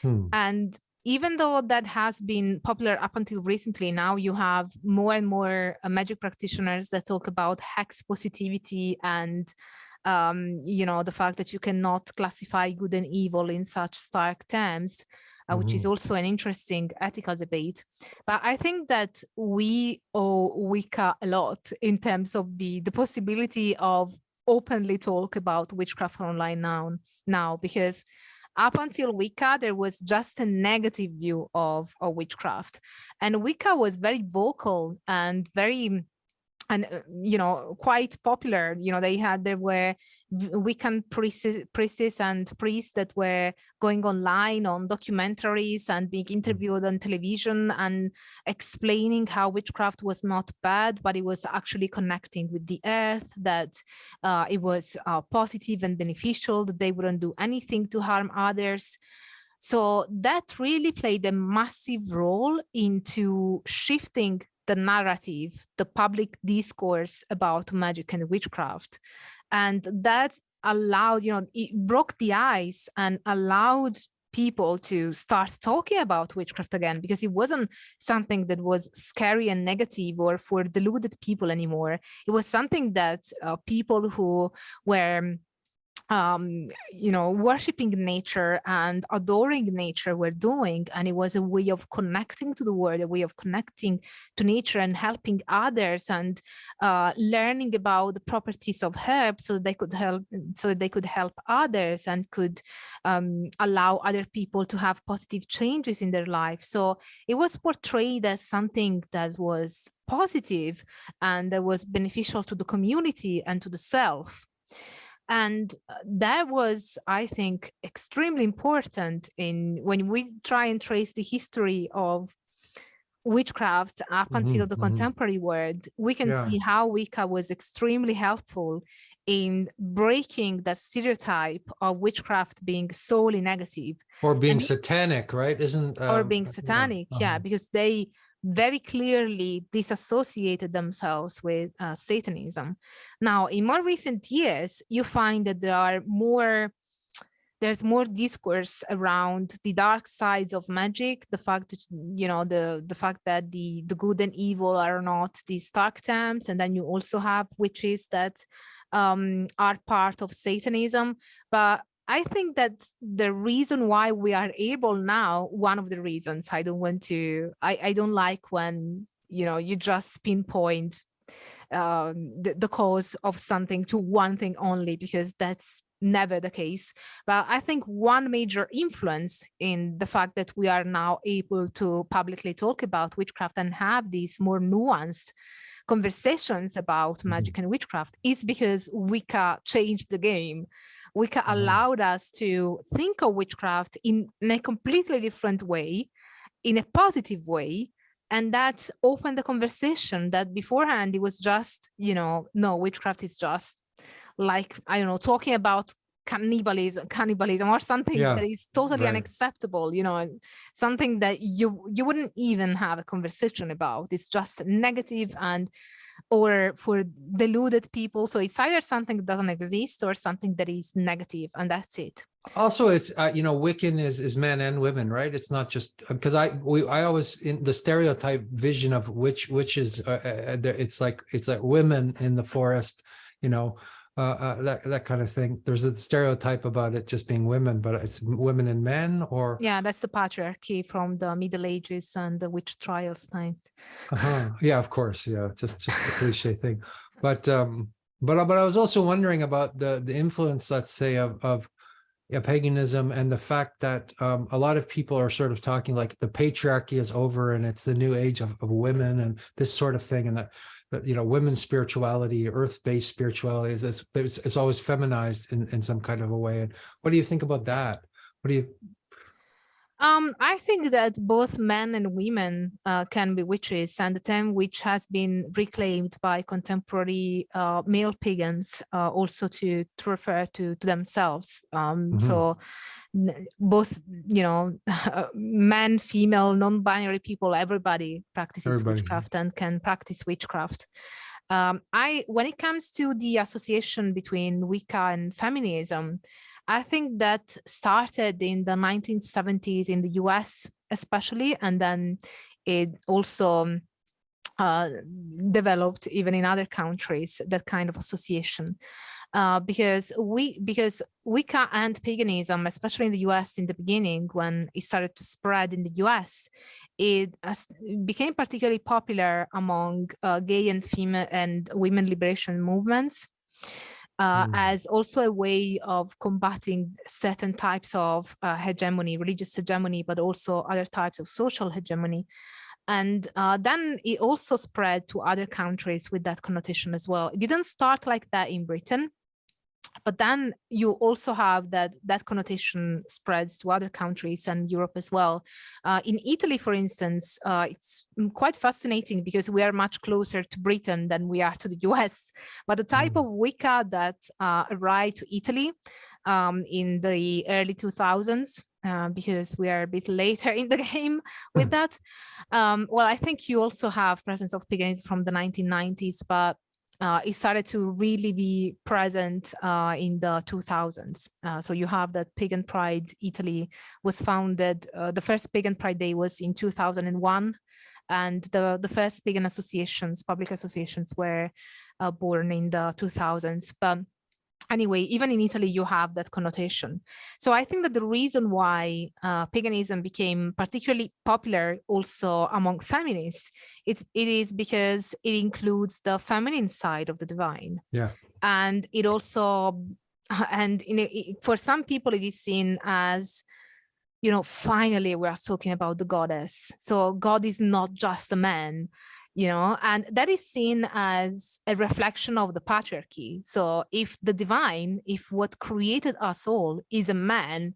And even though that has been popular up until recently, now you have more and more magic practitioners that talk about hex positivity and you know, the fact that you cannot classify good and evil in such stark terms, which is also an interesting ethical debate. But I think that we owe Wicca a lot in terms of the possibility of openly talk about witchcraft online now, because up until Wicca, there was just a negative view of witchcraft. And Wicca was very vocal and very, and you know, quite popular. You know, there were Wiccan priestesses and priests that were going online on documentaries and being interviewed on television and explaining how witchcraft was not bad, but it was actually connecting with the earth, that it was positive and beneficial, that they wouldn't do anything to harm others. So that really played a massive role into shifting the narrative, the public discourse about magic and witchcraft. And that allowed, you know, it broke the ice and allowed people to start talking about witchcraft again, because it wasn't something that was scary and negative or for deluded people anymore. It was something that people who were you know, worshiping nature and adoring nature were doing. And it was a way of connecting to the world, a way of connecting to nature and helping others, and learning about the properties of herbs so they could help others and could allow other people to have positive changes in their life. So it was portrayed as something that was positive and that was beneficial to the community and to the self. And that was, I think, extremely important when we try and trace the history of witchcraft up until the contemporary world. We can see how Wicca was extremely helpful in breaking that stereotype of witchcraft being solely negative Or being and satanic, right? Isn't or being satanic, uh-huh. because they very clearly disassociated themselves with Satanism. Now, in more recent years, you find that there's more discourse around the dark sides of magic, the fact that, the fact that the good and evil are not these dark terms, and then you also have witches that are part of Satanism. But I think that the reason why we are able now, one of the reasons, I don't like when, you just pinpoint the cause of something to one thing only, because that's never the case. But I think one major influence in the fact that we are now able to publicly talk about witchcraft and have these more nuanced conversations about magic and witchcraft is because Wicca changed the game. Wicca allowed us to think of witchcraft in a completely different way, in a positive way, and that opened the conversation that beforehand it was just, no, witchcraft is just like, I don't know, talking about cannibalism or something that is totally unacceptable, something that you wouldn't even have a conversation about. It's just negative and or for deluded people. So it's either something that doesn't exist or something that is negative, and that's it. Also, it's Wiccan is men and women, right? It's not just because I always, in the stereotype vision of witches, it's like women in the forest, that kind of thing. There's a stereotype about it just being women, but it's women and men, or that's the patriarchy from the Middle Ages and the witch trials times. Yeah, of course, just a cliche thing. But I was also wondering about the influence, let's say, of paganism, and the fact that a lot of people are sort of talking like the patriarchy is over and it's the new age of women and this sort of thing, and that women's spirituality, earth-based spirituality, it's always feminized in some kind of a way. And what do you think about that? What do you I think that both men and women can be witches, and the term witch has been reclaimed by contemporary male pagans also to refer to themselves. So both, men, female, non-binary people, everybody practices witchcraft and can practice witchcraft. When it comes to the association between Wicca and feminism, I think that started in the 1970s in the US, especially, and then it also developed even in other countries, that kind of association. Because Wicca and paganism, especially in the US in the beginning, when it started to spread in the US, it became particularly popular among gay and female and women liberation movements. As also a way of combating certain types of hegemony, religious hegemony, but also other types of social hegemony. And then it also spread to other countries with that connotation as well. It didn't start like that in Britain, but then you also have that connotation spreads to other countries and Europe as well. In Italy, for instance, it's quite fascinating because we are much closer to Britain than we are to the US. But the type of Wicca that arrived to Italy in the early 2000s, because we are a bit later in the game with that. Well, I think you also have presence of paganism from the 1990s, but it started to really be present in the 2000s. So you have that Pagan Pride Italy was founded. The first Pagan Pride Day was in 2001. And the first pagan associations, public associations, were born in the 2000s. But anyway, even in Italy, you have that connotation. So I think that the reason why paganism became particularly popular also among feminists, it is because it includes the feminine side of the divine. Yeah. And it also, for some people, it is seen as, finally we are talking about the goddess. So God is not just a man. And that is seen as a reflection of the patriarchy. So if the divine, if what created us all is a man,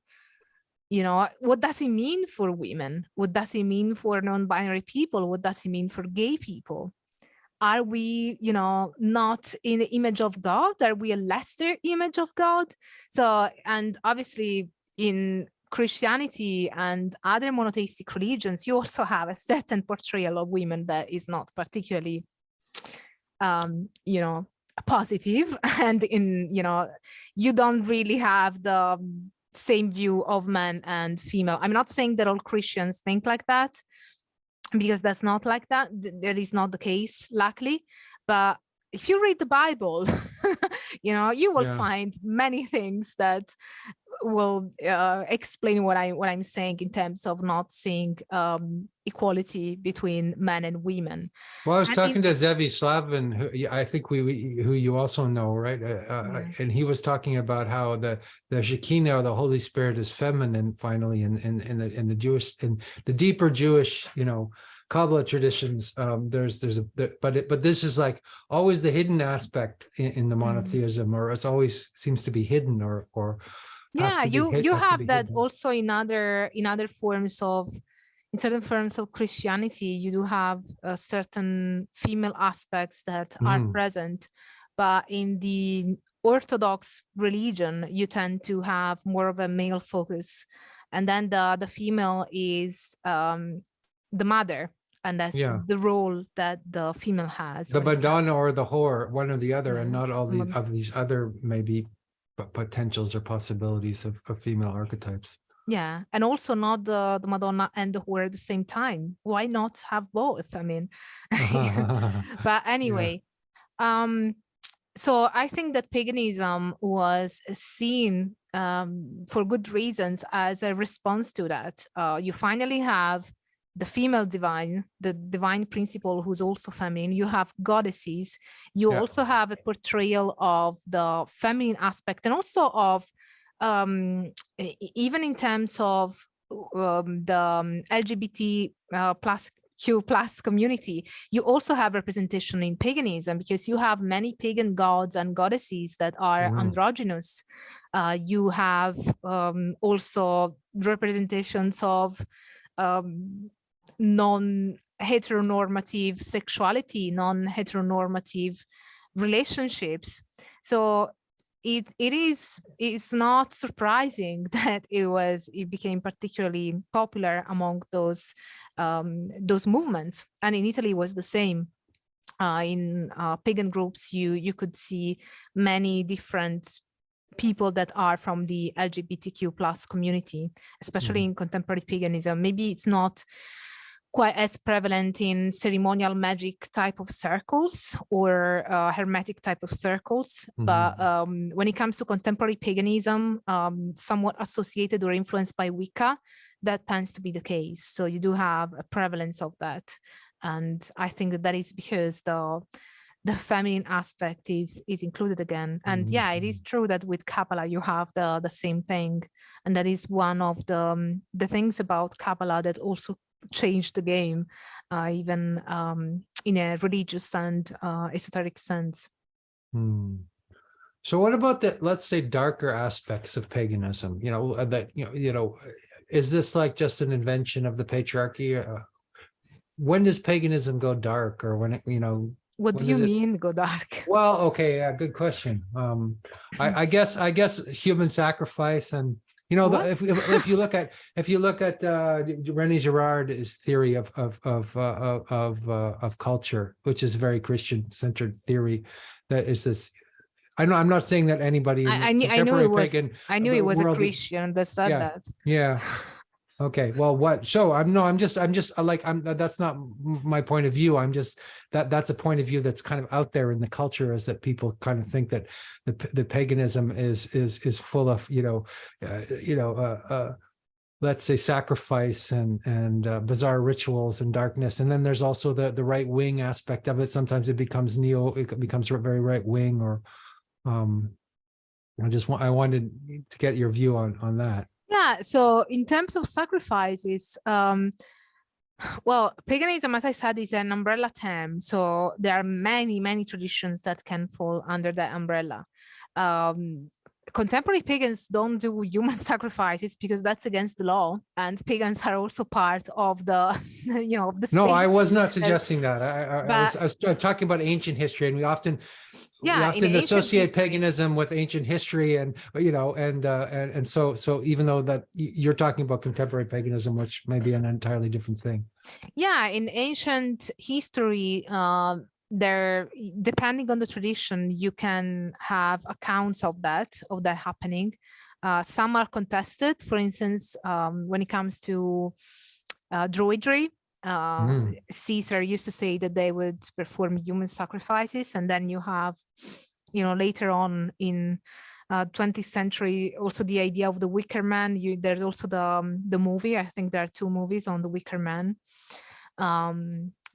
what does it mean for women? What does it mean for non-binary people? What does it mean for gay people? are we, not in the image of God? Are we a lesser image of God? So, and obviously in Christianity and other monotheistic religions, you also have a certain portrayal of women that is not particularly, positive. And you don't really have the same view of man and female. I'm not saying that all Christians think like that, because that's not like that. That is not the case, luckily. But if you read the Bible, you will find many things that will explain what I'm saying in terms of not seeing equality between men and women. Well, I was talking to Zevi Slavin, who I think who you also know, right? And he was talking about how the Shekinah, or the Holy Spirit, is feminine. Finally, in the Jewish, in the deeper Jewish, Kabbalah traditions, but this is like always the hidden aspect in the monotheism, or it's always seems to be hidden, or yeah, you have that also in other forms of. In certain forms of Christianity, you do have certain female aspects that are present, but in the Orthodox religion, you tend to have more of a male focus, and then the female is the mother, and that's the role that the female has. The Madonna or the whore, one or the other, and not all of these other maybe potentials or possibilities of female archetypes. Yeah, and also not the Madonna and the whore at the same time. Why not have both? I mean, but anyway, so I think that paganism was seen for good reasons as a response to that. You finally have the female divine, the divine principle, who's also feminine. You have goddesses. You also have a portrayal of the feminine aspect, and also of even in terms of the LGBT plus Q plus community, you also have representation in paganism, because you have many pagan gods and goddesses that are androgynous. You have also representations of non-heteronormative sexuality, non-heteronormative relationships. So it's not surprising that it became particularly popular among those movements. And in Italy was the same. In pagan groups, you could see many different people that are from the LGBTQ plus community, especially in contemporary paganism. Maybe it's not quite as prevalent in ceremonial magic type of circles or hermetic type of circles. But when it comes to contemporary paganism, somewhat associated or influenced by Wicca, that tends to be the case. So you do have a prevalence of that. And I think that is because the feminine aspect is included again. And yeah, it is true that with Kabbalah, you have the same thing. And that is one of the things about Kabbalah that also changed the game, even in a religious and esoteric sense. So what about the, let's say, darker aspects of paganism? Is this like just an invention of the patriarchy? When does paganism go dark, or when what do you mean go dark? Well, okay, good question. I guess human sacrifice, and if you look at René Girard's theory of culture, which is a very Christian-centered theory, that is this. I'm not saying that anybody. I knew it was. I knew it was a Christian that said that. Yeah. Okay. Well, what? So I'm just like, that's not my point of view. I'm just that's a point of view that's kind of out there in the culture, is that people kind of think that the paganism is full of let's say sacrifice and bizarre rituals and darkness. And then there's also the right wing aspect of it. Sometimes it becomes very right wing, or I wanted to get your view on that. Yeah, so in terms of sacrifices, well, paganism, as I said, is an umbrella term. So there are many, many traditions that can fall under that umbrella. contemporary pagans don't do human sacrifices because that's against the law, and pagans are also part of the, of the No, state. I was not suggesting that. I was talking about ancient history, and we often associate paganism with ancient history, and so even though that you're talking about contemporary paganism, which may be an entirely different thing. Yeah, in ancient history, there, depending on the tradition, you can have accounts of that happening. Some are contested. For instance, when it comes to druidry, Caesar used to say that they would perform human sacrifices, and then you have, later on in 20th century, also the idea of the Wicker Man. There's also the movie. I think there are 2 movies on the Wicker Man,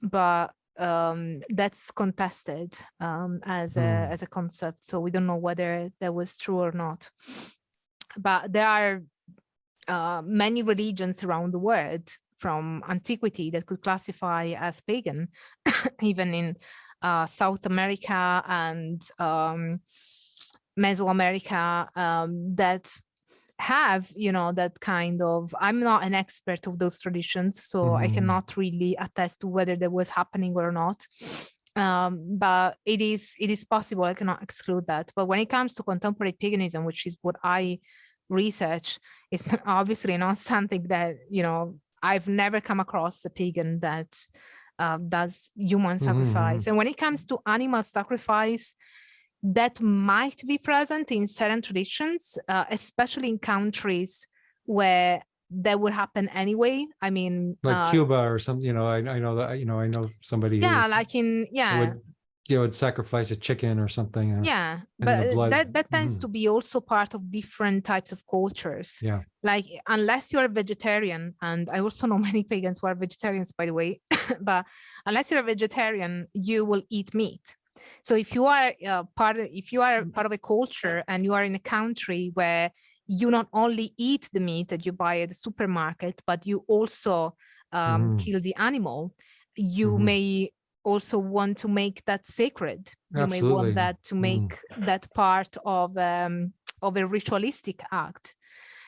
but that's contested as a concept. So we don't know whether that was true or not. But there are many religions around the world from antiquity that could classify as pagan, even in South America and Mesoamerica, that have, that kind of, I'm not an expert of those traditions, so I cannot really attest to whether that was happening or not. But it is possible. I cannot exclude that. But when it comes to contemporary paganism, which is what I research, it's obviously not something that, I've never come across a pagan that does human sacrifice. And when it comes to animal sacrifice, that might be present in certain traditions, especially in countries where that would happen anyway. I mean, like Cuba or something. I know that. I know somebody. Yeah, like in would sacrifice a chicken or something. But that tends to be also part of different types of cultures. Yeah. Like, unless you're a vegetarian, and I also know many pagans who are vegetarians, by the way, but unless you're a vegetarian, you will eat meat. So if you are part of a culture and you are in a country where you not only eat the meat that you buy at the supermarket, but you also kill the animal, you may also want to make that sacred. You may want that to make that part of a ritualistic act.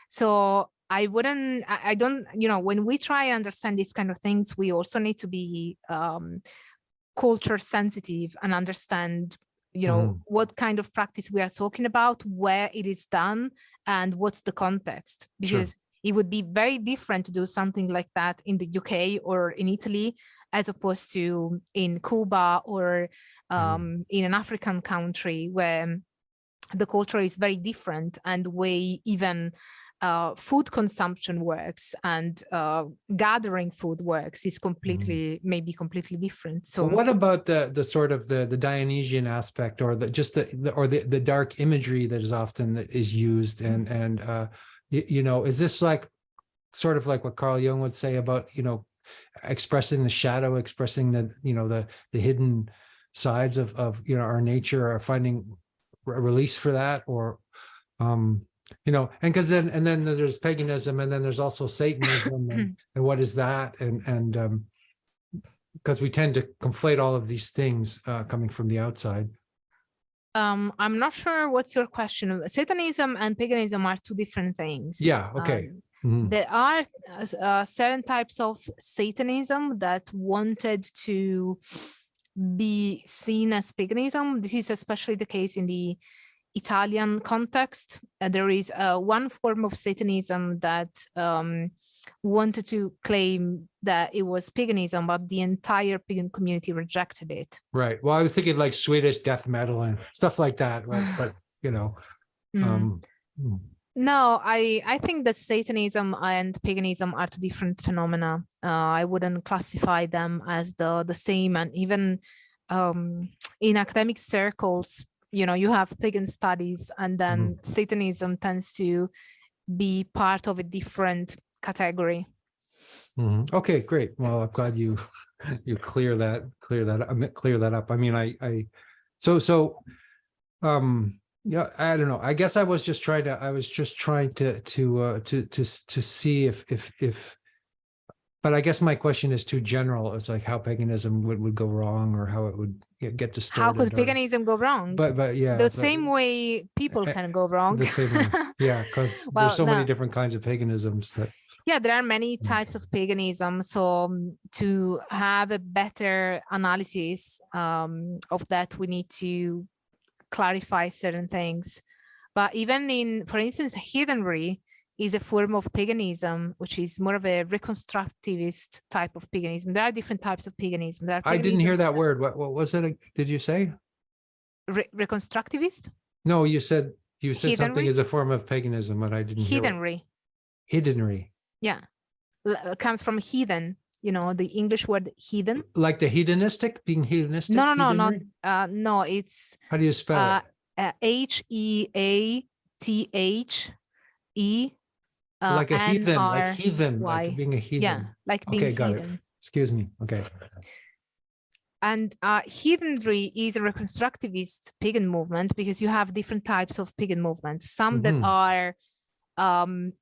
So I don't, when we try and understand these kind of things, we also need to be culture sensitive and understand, what kind of practice we are talking about, where it is done, and what's the context. Because it would be very different to do something like that in the UK or in Italy, as opposed to in Cuba or in an African country where the culture is very different, and way even food consumption works and gathering food works is maybe completely different. So what about the sort of the Dionysian aspect, or the dark imagery that is often used, and is this like sort of like what Carl Jung would say about expressing the shadow, expressing the hidden sides of our nature, or finding a release for that, or and because then there's paganism, and then there's also Satanism, and what is that, and because we tend to conflate all of these things coming from the outside. I'm not sure what's your question. Satanism and paganism are 2 different things. Yeah. Okay. There are certain types of Satanism that wanted to be seen as paganism. This is especially the case in the Italian context. There is one form of Satanism that wanted to claim that it was paganism, but the entire pagan community rejected it. Right. Well, I was thinking like Swedish death metal and stuff like that, right? But no, I think that Satanism and paganism are 2 different phenomena. I wouldn't classify them as the same. And even in academic circles, you have pagan studies, and then Satanism tends to be part of a different category. Okay, great. Well, I'm glad you clear that up. I mean, yeah, I don't know. I guess I was just trying to see if But I guess my question is too general. It's like how paganism would go wrong, or how it would get distorted. How could or- paganism go wrong? But yeah, The but- same way people can go wrong. the same way. Yeah, because Well, there's so many no. different kinds of paganisms that. Yeah, there are many types of paganism. So to have a better analysis of that, we need to clarify certain things. But even in, for instance, heathenry is a form of paganism, which is more of a reconstructivist type of paganism. There are different types of paganism. There are I didn't hear paganisms that word. What was it? Did you say? Reconstructivist? No, you said something Heathenry? is a form of paganism, but I didn't hear. Heathenry. Heathenry. Yeah. Comes from heathen, you know, the English word heathen. Like the hedonistic, being hedonistic? No, heathenry? no, it's How do you spell it? Heathe. Like a heathen, like heathen, like being a heathen. Yeah, like being Okay, got heathen. it. Excuse me. Okay. And heathenry is a reconstructivist pagan movement because you have different types of pagan movements. Some that are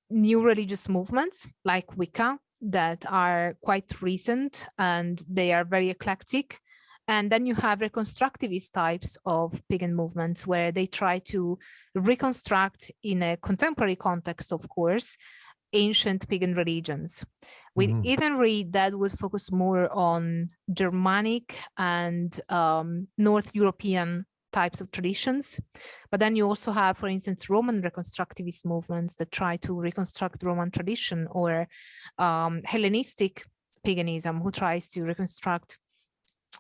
new religious movements like Wicca that are quite recent and they are very eclectic. And then you have reconstructivist types of pagan movements where they try to reconstruct in a contemporary context, of course, ancient pagan religions. With heathenry, that would focus more on Germanic and North European types of traditions. But then you also have, for instance, Roman reconstructivist movements that try to reconstruct Roman tradition, or Hellenistic paganism who tries to reconstruct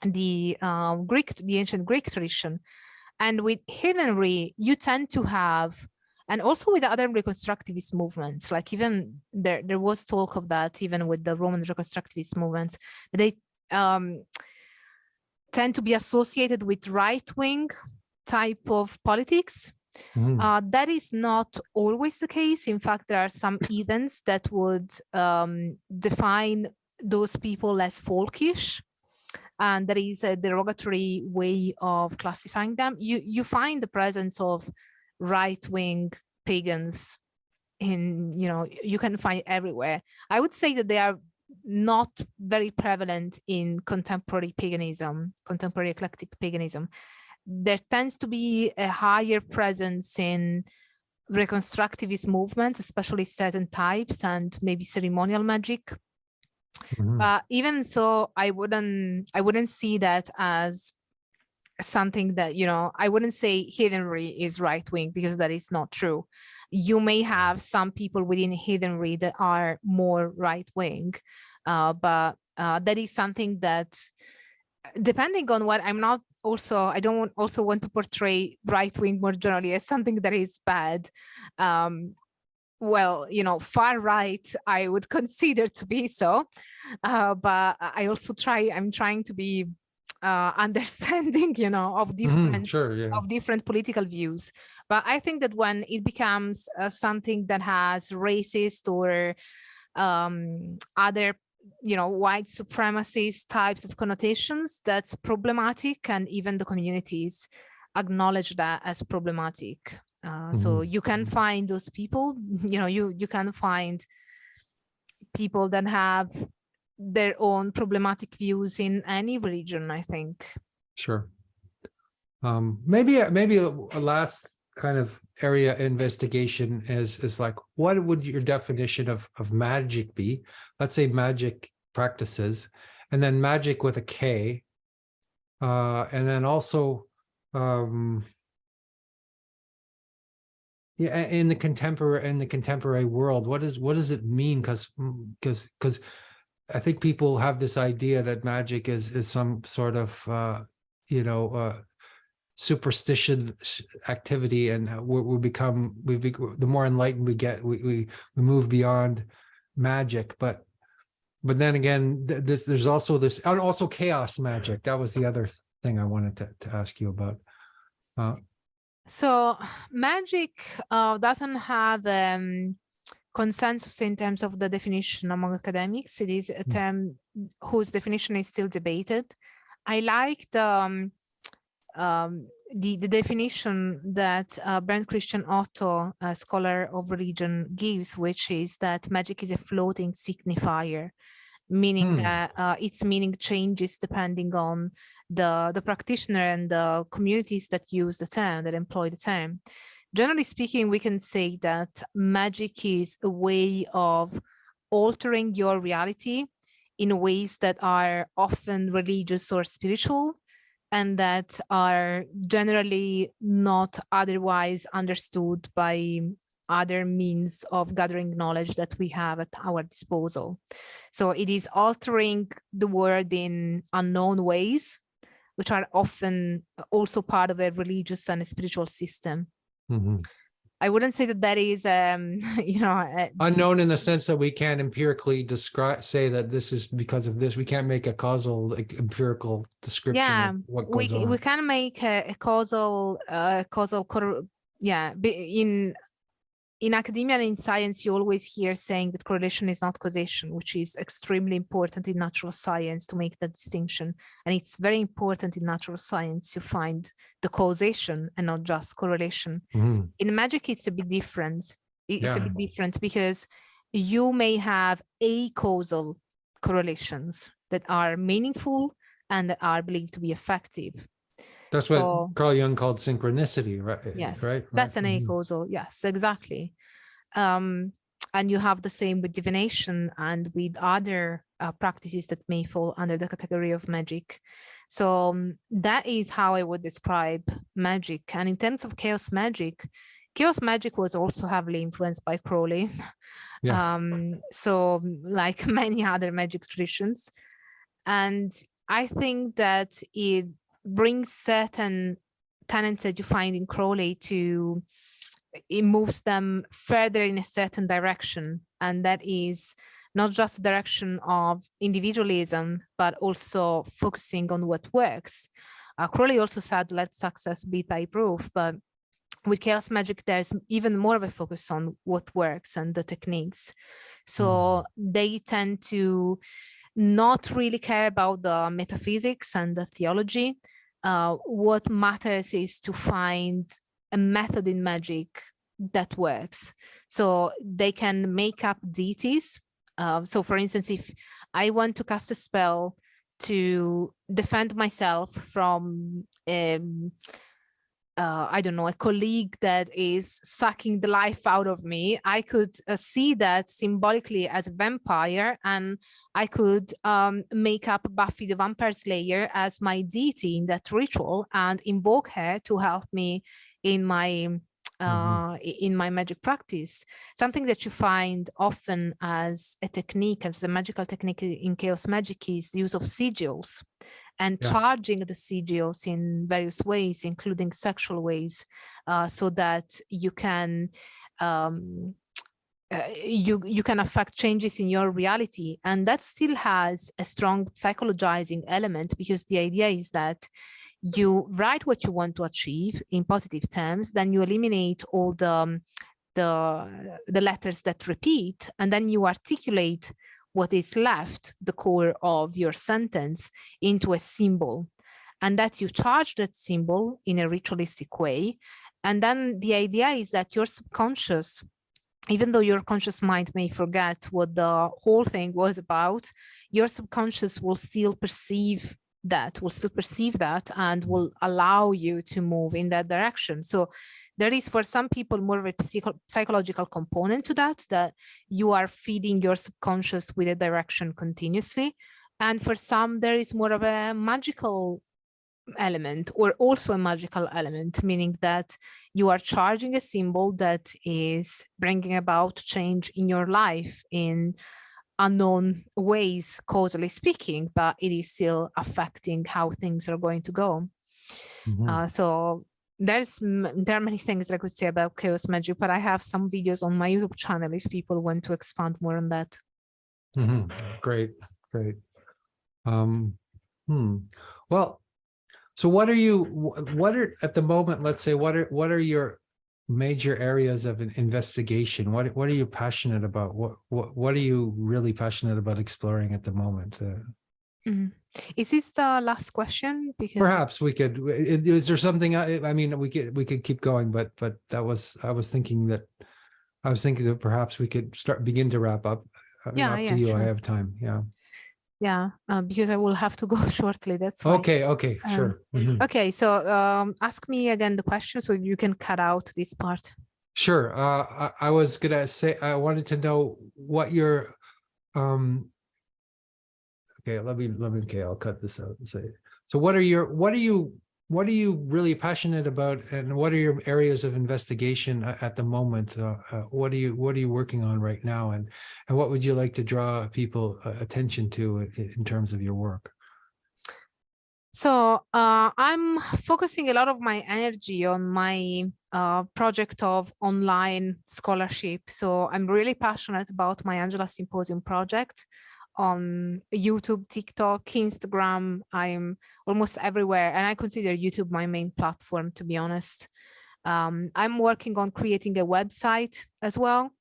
the ancient Greek tradition. And with heathenry, you tend to have, and also with other reconstructivist movements, like even there was talk of that even with the Roman reconstructivist movements, they tend to be associated with right-wing type of politics. That is not always the case. In fact, there are some heathens that would define those people as folkish, and that is a derogatory way of classifying them. You find the presence of right-wing pagans in, you know, you can find everywhere. I would say that they are not very prevalent in contemporary paganism, contemporary eclectic paganism. There tends to be a higher presence in reconstructivist movements, especially certain types, and maybe ceremonial magic. But even so, I wouldn't see that as something that, you know, I wouldn't say heathenry is right-wing, because that is not true. You may have some people within heathenry that are more right-wing, but that is something that, depending on what, I don't also want to portray right-wing more generally as something that is bad. Well, you know, far right, I would consider to be so, but I'm trying to be understanding, you know, of different political views. But I think that when it becomes something that has racist or other, you know, white supremacist types of connotations, that's problematic, and even the communities acknowledge that as problematic. So you can find those people, you know, you can find people that have their own problematic views in any religion, I think. Sure. Maybe a last kind of area investigation is like, what would your definition of magic be? Let's say magic practices, and then magic with a K, and then also yeah, in the contemporary world, what does it mean? Because I think people have this idea that magic is some sort of superstition activity, and the more enlightened we get, we move beyond magic. But then again, there's also this, and also chaos magic. That was the other thing I wanted to ask you about. So magic doesn't have consensus in terms of the definition among academics. It is a term whose definition is still debated. I like the definition that Bernd Christian Otto, a scholar of religion, gives, which is that magic is a floating signifier, meaning that its meaning changes depending on the practitioner and the communities that use the term, that employ the term. Generally speaking, we can say that magic is a way of altering your reality in ways that are often religious or spiritual, and that are generally not otherwise understood by other means of gathering knowledge that we have at our disposal. So it is altering the world in unknown ways, which are often also part of a religious and a spiritual system. I wouldn't say that that is, unknown in the sense that we can't empirically say that this is because of this. We can't make a causal, like, empirical description of what goes on. We can make a causal, in academia and in science, you always hear saying that correlation is not causation, which is extremely important in natural science to make that distinction. And it's very important in natural science to find the causation and not just correlation. In magic, it's a bit different. It's a bit different because you may have acausal correlations that are meaningful and that are believed to be effective. That's what Carl Jung called synchronicity, right? Yes, right? That's an acausal. Yes, exactly. And you have the same with divination and with other practices that may fall under the category of magic. So that is how I would describe magic. And in terms of chaos magic was also heavily influenced by Crowley. So like many other magic traditions. And I think that it brings certain tenets that you find in Crowley it moves them further in a certain direction. And that is not just the direction of individualism, but also focusing on what works. Crowley also said, let success be thy proof. But with chaos magic, there's even more of a focus on what works and the techniques. So they tend to not really care about the metaphysics and the theology. What matters is to find a method in magic that works. So they can make up deities. So for instance, if I want to cast a spell to defend myself from I don't know, a colleague that is sucking the life out of me, I could see that symbolically as a vampire, and I could make up Buffy the Vampire Slayer as my deity in that ritual and invoke her to help me in my magic practice. Something that you find often as a technique, as a magical technique in chaos magic, is the use of sigils. And charging the sigils in various ways, including sexual ways, so that you can you can affect changes in your reality. And that still has a strong psychologizing element, because the idea is that you write what you want to achieve in positive terms, then you eliminate all the letters that repeat, and then you articulate what is left, the core of your sentence, into a symbol, and that you charge that symbol in a ritualistic way. And then the idea is that your subconscious, even though your conscious mind may forget what the whole thing was about, your subconscious will still perceive that, and will allow you to move in that direction. So there is, for some people, more of a psychological component to that you are feeding your subconscious with a direction continuously. And for some, there is more of a magical element, or also a magical element, meaning that you are charging a symbol that is bringing about change in your life in unknown ways, causally speaking, but it is still affecting how things are going to go. So there are many things I could say about chaos magic, but I have some videos on my YouTube channel if people want to expand more on that. Great. Well, so what are at the moment, let's say, what are your major areas of investigation? What are you passionate about? What are you really passionate about exploring at the moment? Is this the last question? Because perhaps we could. Is there something? I mean, we could keep going, but I was thinking that perhaps we could begin to wrap up. Yeah, up yeah, to you. I sure. have time. Yeah. Yeah, because I will have to go shortly. That's why. Okay. Okay. Sure. Okay, so ask me again the question so you can cut out this part. Sure. I was gonna say I wanted to know what your okay, let me okay, I'll cut this out and say. So what are you really passionate about, and what are your areas of investigation at the moment? What are you working on right now, and what would you like to draw people attention to in terms of your work? So I'm focusing a lot of my energy on my project of online scholarship. So I'm really passionate about my Angela Symposium project on YouTube, TikTok, Instagram. I'm almost everywhere, and I consider YouTube my main platform, to be honest. I'm working on creating a website as well.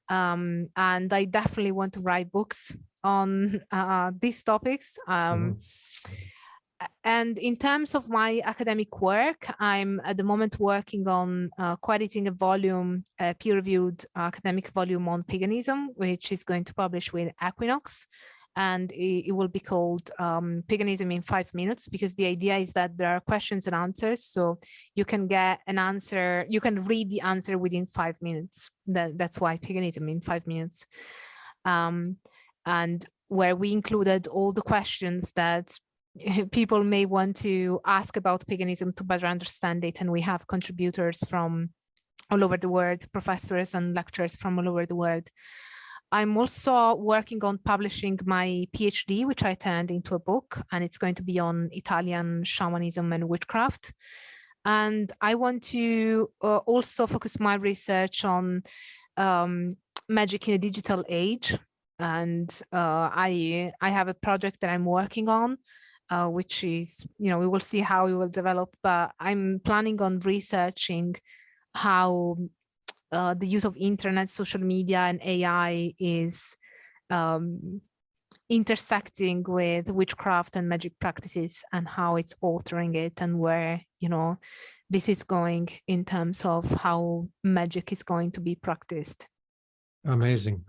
And I definitely want to write books on these topics. And in terms of my academic work, I'm at the moment working on co-editing a volume, a peer-reviewed academic volume on paganism, which is going to publish with Equinox. And it will be called Paganism in 5 minutes, because the idea is that there are questions and answers. So you can get an answer, you can read the answer within 5 minutes. That's why Paganism in 5 minutes. And where we included all the questions that people may want to ask about paganism to better understand it. And we have contributors from all over the world, professors and lecturers from all over the world. I'm also working on publishing my PhD, which I turned into a book, and it's going to be on Italian shamanism and witchcraft. And I want to also focus my research on magic in a digital age. And I have a project that I'm working on, which is, we will see how we will develop, but I'm planning on researching how the use of internet, social media, and AI is intersecting with witchcraft and magic practices, and how it's altering it, and where, this is going in terms of how magic is going to be practiced. Amazing.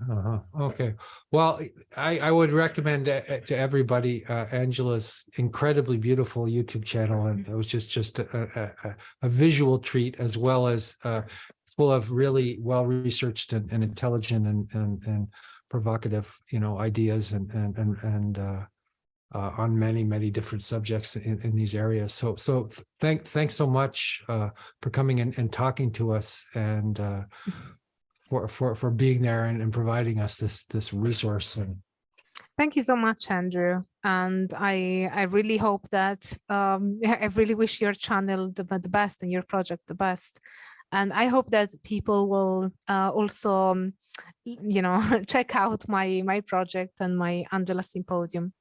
Okay. Well, I would recommend to everybody Angela's incredibly beautiful YouTube channel, and it was just a visual treat, as well as full of really well researched and intelligent and provocative, ideas and on many different subjects in these areas. So thanks so much for coming in and talking to us, and for being there and providing us this resource. And thank you so much, Andrew. And I really hope that I really wish your channel the best and your project the best. And I hope that people will also check out my project and my Angela Symposium.